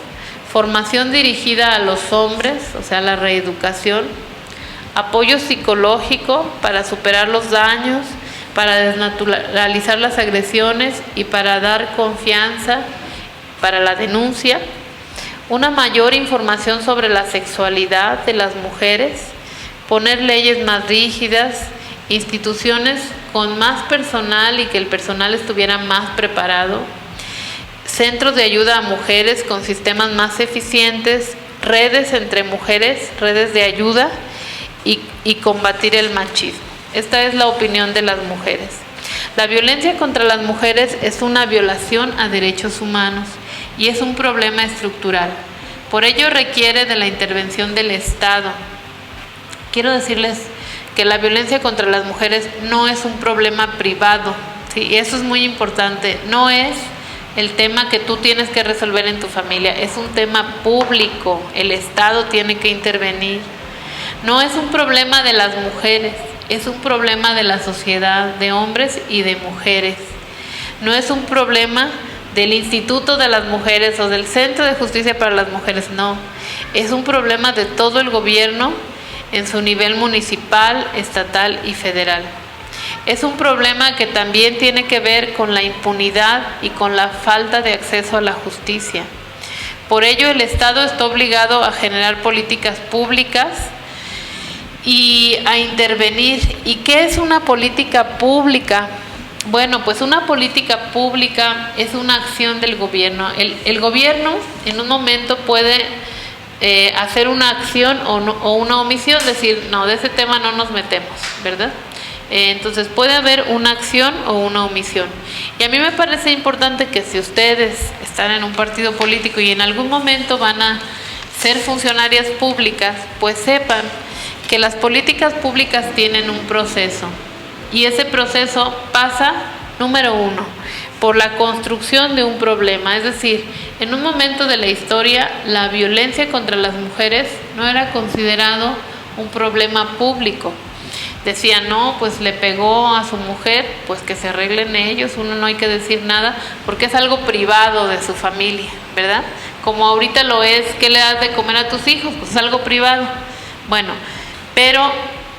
A: formación dirigida a los hombres, o sea, la reeducación, apoyo psicológico para superar los daños, para desnaturalizar las agresiones y para dar confianza para la denuncia, una mayor información sobre la sexualidad de las mujeres, poner leyes más rígidas, instituciones con más personal y que el personal estuviera más preparado, centros de ayuda a mujeres con sistemas más eficientes, redes entre mujeres, redes de ayuda y combatir el machismo. Esta es la opinión de las mujeres. La violencia contra las mujeres es una violación a derechos humanos y es un problema estructural. Por ello requiere de la intervención del Estado. Quiero decirles que la violencia contra las mujeres no es un problema privado, ¿sí? Y eso es muy importante. No es el tema que tú tienes que resolver en tu familia, es un tema público. El Estado tiene que intervenir. No es un problema de las mujeres, es un problema de la sociedad, de hombres y de mujeres. No es un problema del Instituto de las Mujeres o del Centro de Justicia para las Mujeres, no. Es un problema de todo el gobierno en su nivel municipal, estatal y federal. Es un problema que también tiene que ver con la impunidad y con la falta de acceso a la justicia. Por ello, el Estado está obligado a generar políticas públicas y a intervenir. ¿Y qué es una política pública? Bueno, pues una política pública es una acción del gobierno. El gobierno en un momento puede hacer una acción o una omisión, decir, no, de ese tema no nos metemos, ¿verdad? Entonces puede haber una acción o una omisión. Y a mí me parece importante que si ustedes están en un partido político y en algún momento van a ser funcionarias públicas, pues sepan que las políticas públicas tienen un proceso. Y ese proceso pasa, número uno, por la construcción de un problema. Es decir, en un momento de la historia, la violencia contra las mujeres no era considerado un problema público. Decían, no, pues le pegó a su mujer, pues que se arreglen ellos, uno no hay que decir nada, porque es algo privado de su familia, ¿verdad? Como ahorita lo es, ¿qué le das de comer a tus hijos? Pues es algo privado. Bueno, pero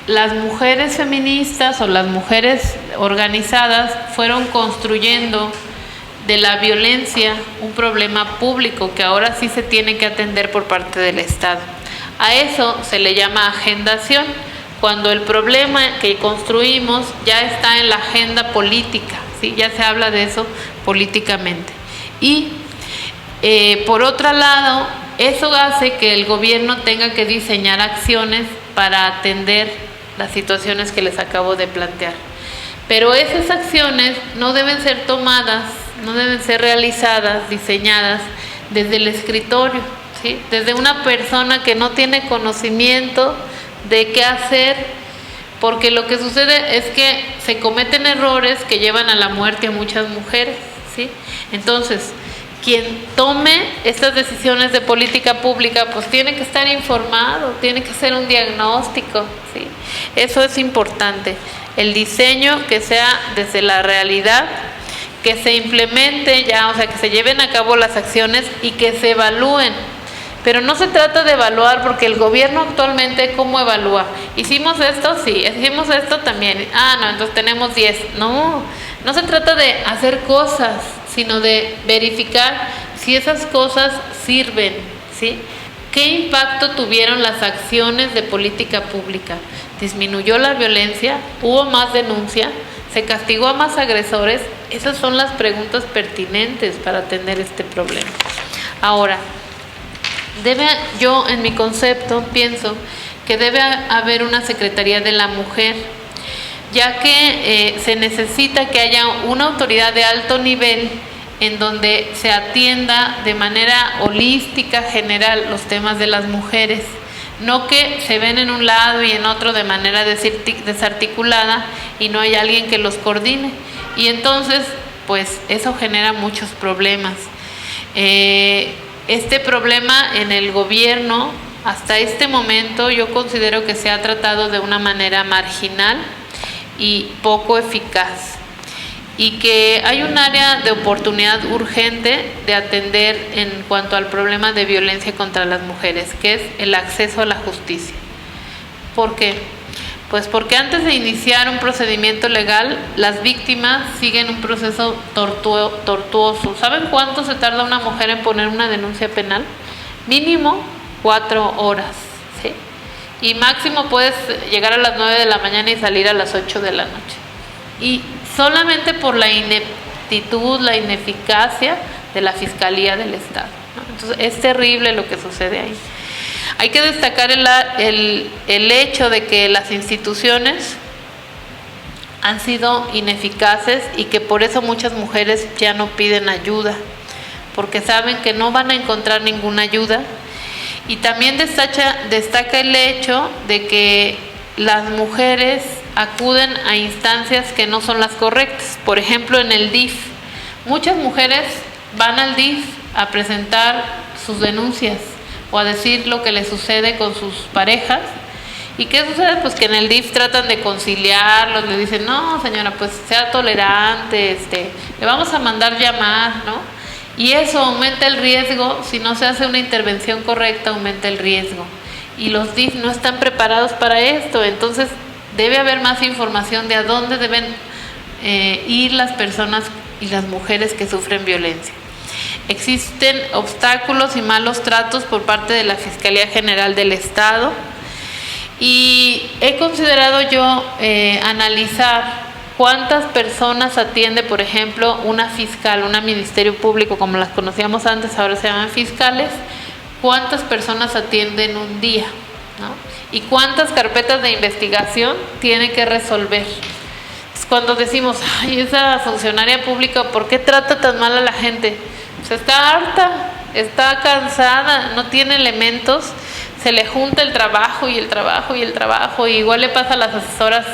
A: las mujeres feministas o las mujeres organizadas fueron construyendo de la violencia un problema público que ahora sí se tiene que atender por parte del Estado. A eso se le llama agendación, cuando el problema que construimos ya está en la agenda política, ¿sí? Ya se habla de eso políticamente. Y por otro lado, eso hace que el gobierno tenga que diseñar acciones para atender las situaciones que les acabo de plantear. Pero esas acciones no deben ser tomadas, no deben ser realizadas, diseñadas desde el escritorio, ¿sí? Desde una persona que no tiene conocimiento de qué hacer, porque lo que sucede es que se cometen errores que llevan a la muerte a muchas mujeres, ¿sí? Entonces, quien tome estas decisiones de política pública, pues tiene que estar informado, tiene que hacer un diagnóstico, ¿sí? Eso es importante. El diseño que sea desde la realidad, que se implemente ya, o sea, que se lleven a cabo las acciones y que se evalúen. Pero no se trata de evaluar, porque el gobierno actualmente, ¿cómo evalúa? ¿Hicimos esto? Sí. ¿Hicimos esto? También. Ah, no, entonces tenemos 10. No, no se trata de hacer cosas, sino de verificar si esas cosas sirven, ¿sí? ¿Qué impacto tuvieron las acciones de política pública? ¿Disminuyó la violencia? ¿Hubo más denuncia? ¿Se castigó a más agresores? Esas son las preguntas pertinentes para atender este problema. Ahora, yo en mi concepto pienso que debe haber una Secretaría de la Mujer, ya que se necesita que haya una autoridad de alto nivel en donde se atienda de manera holística, general, los temas de las mujeres, no que se ven en un lado y en otro de manera desarticulada y no hay alguien que los coordine. Y entonces, pues eso genera muchos problemas. Este problema en el gobierno, hasta este momento, yo considero que se ha tratado de una manera marginal y poco eficaz, y que hay un área de oportunidad urgente de atender en cuanto al problema de violencia contra las mujeres, que es el acceso a la justicia. ¿Por qué? Pues porque antes de iniciar un procedimiento legal, las víctimas siguen un proceso tortuoso. ¿Saben cuánto se tarda una mujer en poner una denuncia penal? Mínimo 4 horas, ¿sí? Y máximo puedes llegar a las 9 de la mañana y salir a las 8 de la noche. Y solamente por la ineptitud, la ineficacia de la Fiscalía del Estado, ¿no? Entonces es terrible lo que sucede ahí. Hay que destacar el hecho de que las instituciones han sido ineficaces y que por eso muchas mujeres ya no piden ayuda, porque saben que no van a encontrar ninguna ayuda. Y también destaca el hecho de que las mujeres acuden a instancias que no son las correctas. Por ejemplo, en el DIF, muchas mujeres van al DIF a presentar sus denuncias o a decir lo que les sucede con sus parejas. ¿Y qué sucede? Pues que en el DIF tratan de conciliarlos, le dicen, no señora, pues sea tolerante, le vamos a mandar llamar, ¿no? Y eso aumenta el riesgo. Si no se hace una intervención correcta, aumenta el riesgo. Y los DIF no están preparados para esto. Entonces debe haber más información de a dónde deben ir las personas y las mujeres que sufren violencia. Existen obstáculos y malos tratos por parte de la Fiscalía General del Estado, y he considerado yo analizar cuántas personas atiende, por ejemplo, una fiscal, un ministerio público, como las conocíamos antes, ahora se llaman fiscales. Cuántas personas atienden un día, ¿no? Y cuántas carpetas de investigación tiene que resolver. Es cuando decimos, ay, esa funcionaria pública, ¿por qué trata tan mal a la gente? Pues está harta, está cansada, no tiene elementos, se le junta el trabajo y el trabajo y el trabajo, y igual le pasa a las asesoras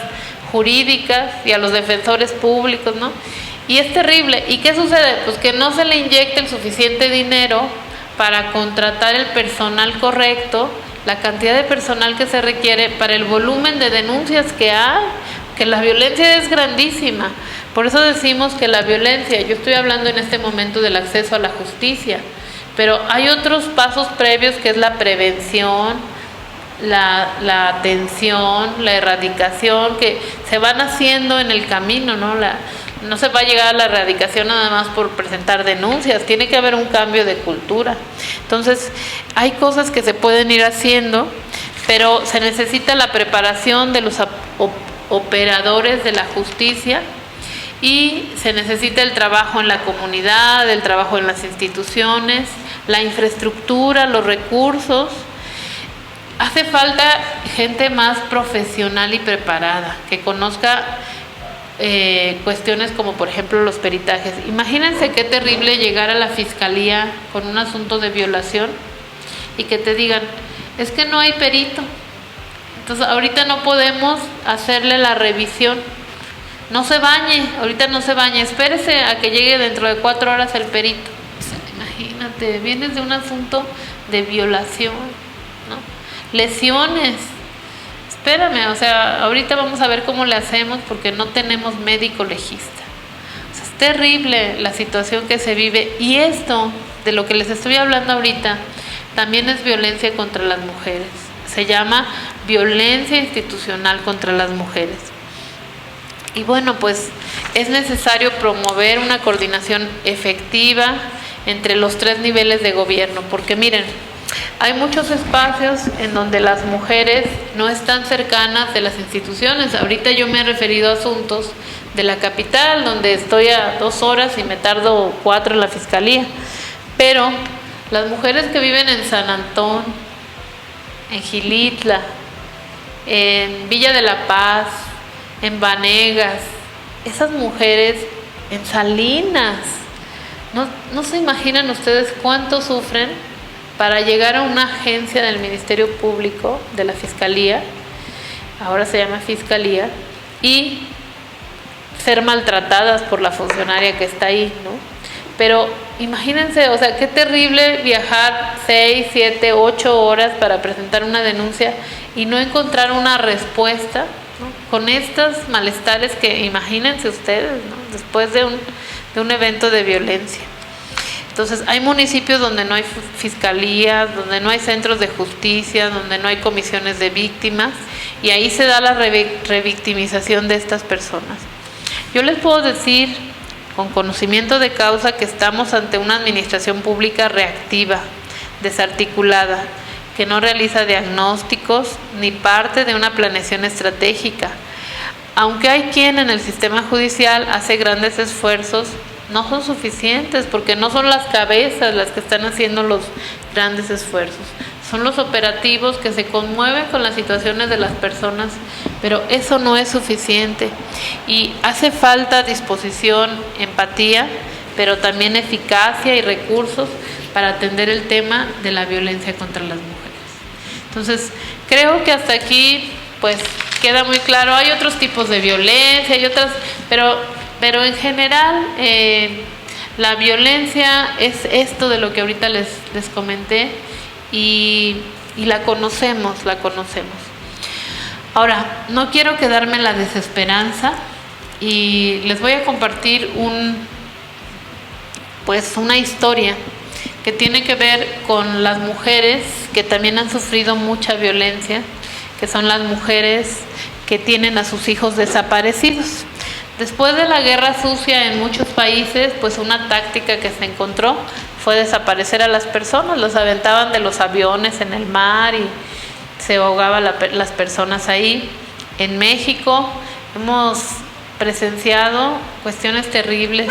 A: jurídicas y a los defensores públicos, ¿no? Y es terrible. ¿Y qué sucede? Pues que no se le inyecta el suficiente dinero para contratar el personal correcto, la cantidad de personal que se requiere para el volumen de denuncias que hay, que la violencia es grandísima. Por eso decimos que la violencia, yo estoy hablando en este momento del acceso a la justicia, pero hay otros pasos previos que es la prevención, la atención, la erradicación, que se van haciendo en el camino, ¿no? No se va a llegar a la erradicación nada más por presentar denuncias, tiene que haber un cambio de cultura. Entonces, hay cosas que se pueden ir haciendo, pero se necesita la preparación de los operadores de la justicia y se necesita el trabajo en la comunidad, el trabajo en las instituciones, la infraestructura, los recursos. Hace falta gente más profesional y preparada, que conozca cuestiones como por ejemplo los peritajes. Imagínense qué terrible llegar a la fiscalía con un asunto de violación y que te digan, es que no hay perito, entonces ahorita no podemos hacerle la revisión, no se bañe, ahorita no se bañe, espérese a que llegue dentro de 4 horas el perito. O sea, imagínate, vienes de un asunto de violación, ¿no? Lesiones. Espérame, o sea, ahorita vamos a ver cómo le hacemos porque no tenemos médico legista. O sea, es terrible la situación que se vive, y esto de lo que les estoy hablando ahorita también es violencia contra las mujeres. Se llama violencia institucional contra las mujeres. Y bueno, pues es necesario promover una coordinación efectiva entre los 3 niveles de gobierno, porque miren, hay muchos espacios en donde las mujeres no están cercanas de las instituciones. Ahorita yo me he referido a asuntos de la capital, donde estoy a 2 horas y me tardo 4 en la fiscalía. Pero las mujeres que viven en San Antón, en Gilitla, en Villa de la Paz, en Vanegas, esas mujeres en Salinas, no se imaginan ustedes cuánto sufren para llegar a una agencia del Ministerio Público, de la Fiscalía, ahora se llama Fiscalía, y ser maltratadas por la funcionaria que está ahí, ¿no? Pero imagínense, o sea, qué terrible viajar 6, 7, 8 horas para presentar una denuncia y no encontrar una respuesta, ¿no? Con estos malestares que imagínense ustedes, ¿no? Después de un evento de violencia. Entonces, hay municipios donde no hay fiscalías, donde no hay centros de justicia, donde no hay comisiones de víctimas, y ahí se da la revictimización de estas personas. Yo les puedo decir, con conocimiento de causa, que estamos ante una administración pública reactiva, desarticulada, que no realiza diagnósticos ni parte de una planeación estratégica. Aunque hay quien en el sistema judicial hace grandes esfuerzos, no son suficientes, porque no son las cabezas las que están haciendo los grandes esfuerzos, son los operativos que se conmueven con las situaciones de las personas, pero eso no es suficiente y hace falta disposición, empatía, pero también eficacia y recursos para atender el tema de la violencia contra las mujeres. Entonces, creo que hasta aquí pues queda muy claro. Hay otros tipos de violencia, hay otras, pero en general la violencia es esto de lo que ahorita les comenté, y la conocemos. Ahora, no quiero quedarme en la desesperanza y les voy a compartir una historia que tiene que ver con las mujeres que también han sufrido mucha violencia, que son las mujeres que tienen a sus hijos desaparecidos. Después de la guerra sucia en muchos países, pues una táctica que se encontró fue desaparecer a las personas, los aventaban de los aviones en el mar y se ahogaban las personas ahí. En México hemos presenciado cuestiones terribles,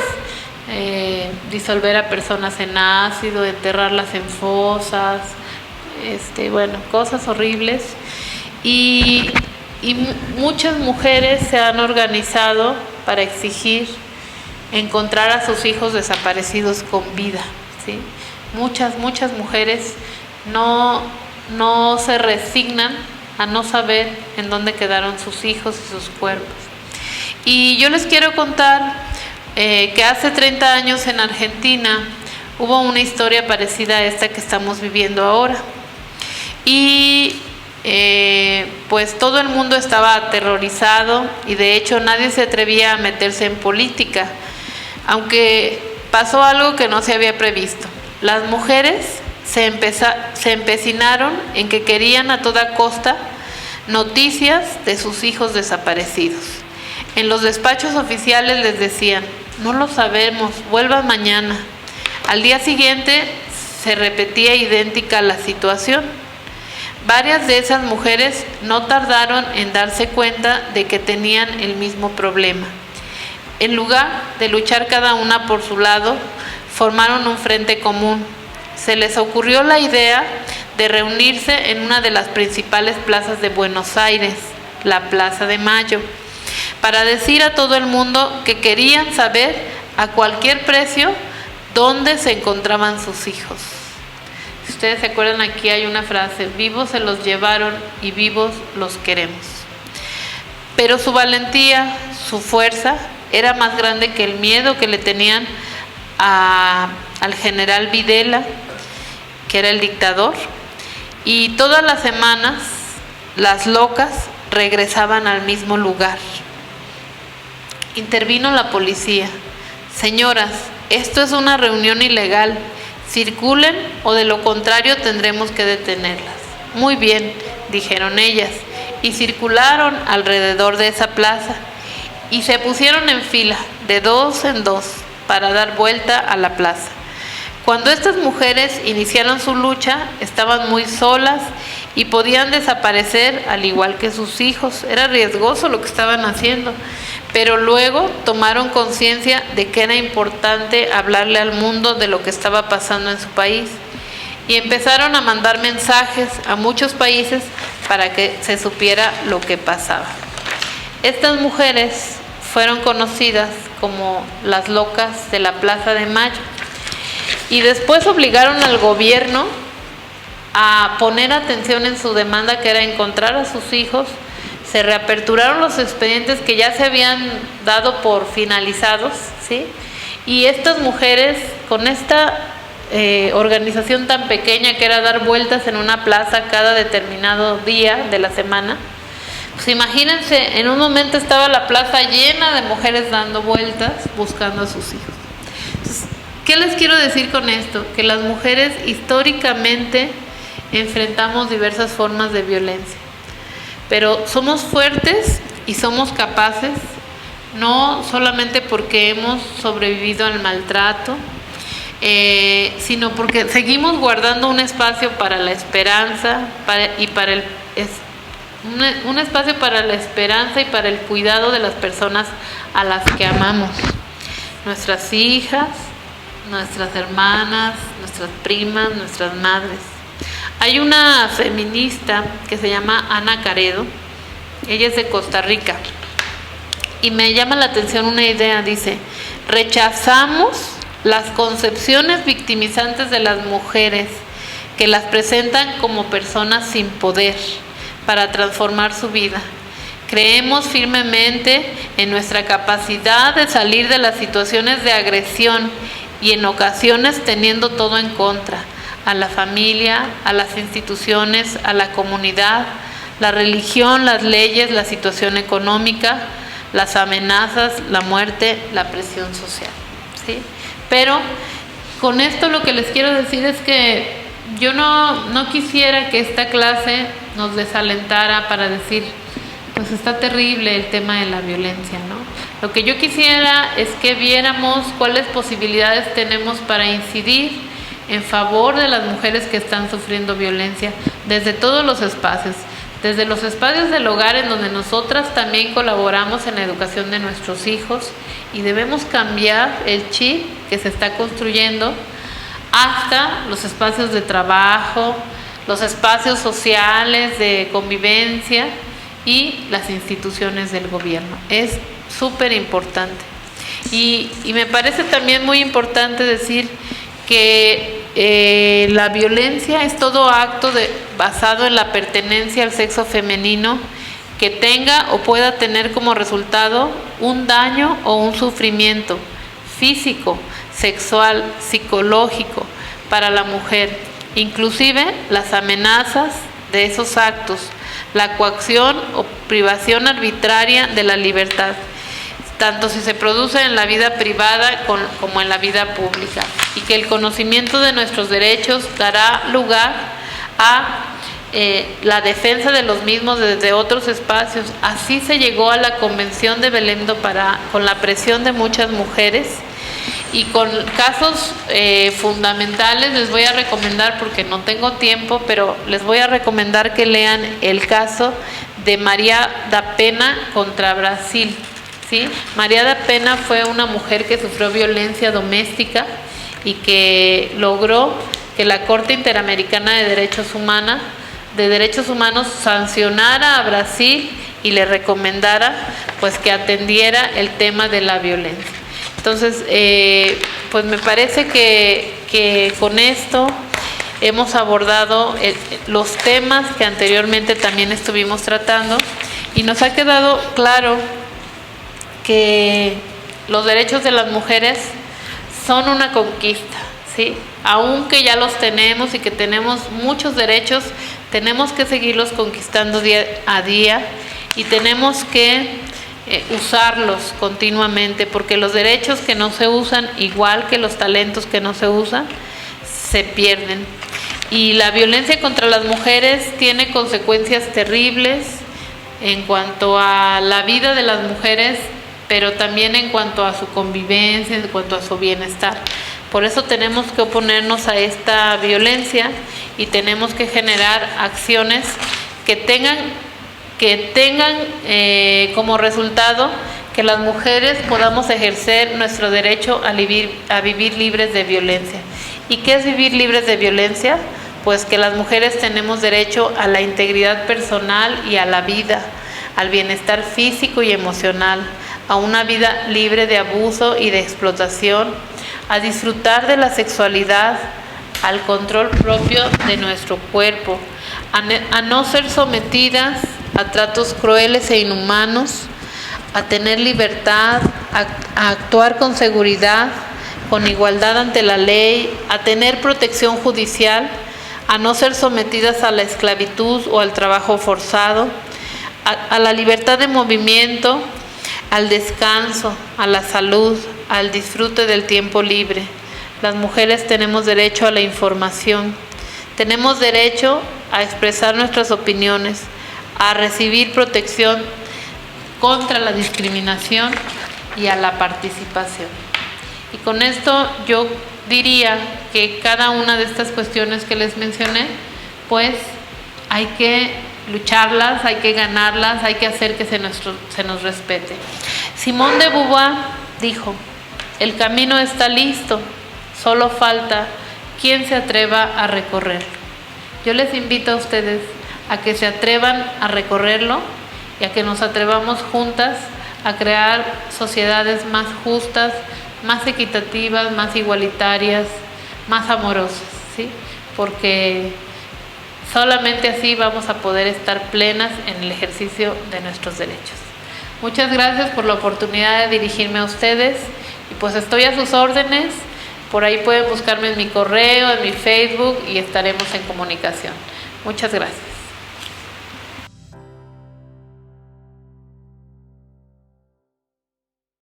A: disolver a personas en ácido, enterrarlas en fosas, cosas horribles. Y Y muchas mujeres se han organizado para exigir encontrar a sus hijos desaparecidos con vida, ¿sí? Muchas mujeres no se resignan a no saber en dónde quedaron sus hijos y sus cuerpos. Y yo les quiero contar que hace 30 años en Argentina hubo una historia parecida a esta que estamos viviendo ahora. Y pues todo el mundo estaba aterrorizado y de hecho nadie se atrevía a meterse en política, aunque pasó algo que no se había previsto. Las mujeres se empecinaron en que querían a toda costa noticias de sus hijos desaparecidos. En los despachos oficiales les decían: no lo sabemos, vuelvan mañana. Al día siguiente se repetía idéntica la situación. Varias de esas mujeres no tardaron en darse cuenta de que tenían el mismo problema. En lugar de luchar cada una por su lado, formaron un frente común. Se les ocurrió la idea de reunirse en una de las principales plazas de Buenos Aires, la Plaza de Mayo, para decir a todo el mundo que querían saber a cualquier precio dónde se encontraban sus hijos. Si ustedes se acuerdan, aquí hay una frase: vivos se los llevaron y vivos los queremos. Pero su valentía, su fuerza, era más grande que el miedo que le tenían al general Videla, que era el dictador. Y todas las semanas las locas regresaban al mismo lugar. Intervino la policía: señoras, esto es una reunión ilegal, circulen o de lo contrario tendremos que detenerlas. Muy bien, dijeron ellas, y circularon alrededor de esa plaza y se pusieron en fila, de dos en dos, para dar vuelta a la plaza. Cuando estas mujeres iniciaron su lucha, estaban muy solas y podían desaparecer al igual que sus hijos. Era riesgoso lo que estaban haciendo, pero luego tomaron conciencia de que era importante hablarle al mundo de lo que estaba pasando en su país y empezaron a mandar mensajes a muchos países para que se supiera lo que pasaba. Estas mujeres fueron conocidas como las locas de la Plaza de Mayo y después obligaron al gobierno a poner atención en su demanda, que era encontrar a sus hijos. Se reaperturaron los expedientes que ya se habían dado por finalizados, ¿sí? Y estas mujeres, con esta organización tan pequeña que era dar vueltas en una plaza cada determinado día de la semana, pues imagínense, en un momento estaba la plaza llena de mujeres dando vueltas buscando a sus hijos. Entonces, ¿qué les quiero decir con esto? Que las mujeres históricamente enfrentamos diversas formas de violencia, pero somos fuertes y somos capaces, no solamente porque hemos sobrevivido al maltrato, sino porque seguimos guardando un espacio para la esperanza un espacio para la esperanza y para el cuidado de las personas a las que amamos, nuestras hijas, nuestras hermanas, nuestras primas, nuestras madres. Hay una feminista que se llama Ana Caredo, ella es de Costa Rica, y me llama la atención una idea. Dice: rechazamos las concepciones victimizantes de las mujeres que las presentan como personas sin poder para transformar su vida. Creemos firmemente en nuestra capacidad de salir de las situaciones de agresión y en ocasiones teniendo todo en contra: a la familia, a las instituciones, a la comunidad, la religión, las leyes, la situación económica, las amenazas, la muerte, la presión social, ¿sí? Pero con esto lo que les quiero decir es que yo no quisiera que esta clase nos desalentara para decir, pues está terrible el tema de la violencia, ¿no? Lo que yo quisiera es que viéramos cuáles posibilidades tenemos para incidir en favor de las mujeres que están sufriendo violencia desde todos los espacios, desde los espacios del hogar, en donde nosotras también colaboramos en la educación de nuestros hijos y debemos cambiar el chip que se está construyendo, hasta los espacios de trabajo, los espacios sociales de convivencia, y las instituciones del gobierno. Es súper importante. Y me parece también muy importante decir que la violencia es todo acto basado en la pertenencia al sexo femenino que tenga o pueda tener como resultado un daño o un sufrimiento físico, sexual, psicológico para la mujer, inclusive las amenazas de esos actos, la coacción o privación arbitraria de la libertad, tanto si se produce en la vida privada como en la vida pública, y que el conocimiento de nuestros derechos dará lugar a la defensa de los mismos desde otros espacios. Así se llegó a la Convención de Belém do Pará, con la presión de muchas mujeres y con casos fundamentales. Les voy a recomendar, porque no tengo tiempo, pero les voy a recomendar que lean el caso de Maria da Penha contra Brasil. ¿Sí? Maria da Penha fue una mujer que sufrió violencia doméstica y que logró que la Corte Interamericana de Derechos Humanos sancionara a Brasil y le recomendara pues que atendiera el tema de la violencia. Entonces, pues me parece que con esto hemos abordado los temas que anteriormente también estuvimos tratando, y nos ha quedado claro que los derechos de las mujeres son una conquista, ¿sí? Aunque ya los tenemos y que tenemos muchos derechos, tenemos que seguirlos conquistando día a día, y tenemos que usarlos continuamente, porque los derechos que no se usan, igual que los talentos que no se usan, se pierden. Y la violencia contra las mujeres tiene consecuencias terribles en cuanto a la vida de las mujeres, pero también en cuanto a su convivencia, en cuanto a su bienestar. Por eso tenemos que oponernos a esta violencia y tenemos que generar acciones que tengan como resultado que las mujeres podamos ejercer nuestro derecho a vivir libres de violencia. ¿Y qué es vivir libres de violencia? Pues que las mujeres tenemos derecho a la integridad personal y a la vida, al bienestar físico y emocional, a una vida libre de abuso y de explotación, a disfrutar de la sexualidad, al control propio de nuestro cuerpo, a no ser sometidas a tratos crueles e inhumanos, a tener libertad, a actuar con seguridad, con igualdad ante la ley, a tener protección judicial, a no ser sometidas a la esclavitud o al trabajo forzado, a la libertad de movimiento, al descanso, a la salud, al disfrute del tiempo libre. Las mujeres tenemos derecho a la información, tenemos derecho a expresar nuestras opiniones, a recibir protección contra la discriminación y a la participación. Y con esto yo diría que cada una de estas cuestiones que les mencioné, pues hay que lucharlas, hay que ganarlas, hay que hacer que se nos respete. Simone de Beauvoir dijo: el camino está listo, solo falta quien se atreva a recorrerlo. Yo les invito a ustedes a que se atrevan a recorrerlo y a que nos atrevamos juntas a crear sociedades más justas, más equitativas, más igualitarias, más amorosas, ¿sí? Porque solamente así vamos a poder estar plenas en el ejercicio de nuestros derechos. Muchas gracias por la oportunidad de dirigirme a ustedes, y pues estoy a sus órdenes. Por ahí pueden buscarme en mi correo, en mi Facebook, y estaremos en comunicación. Muchas gracias.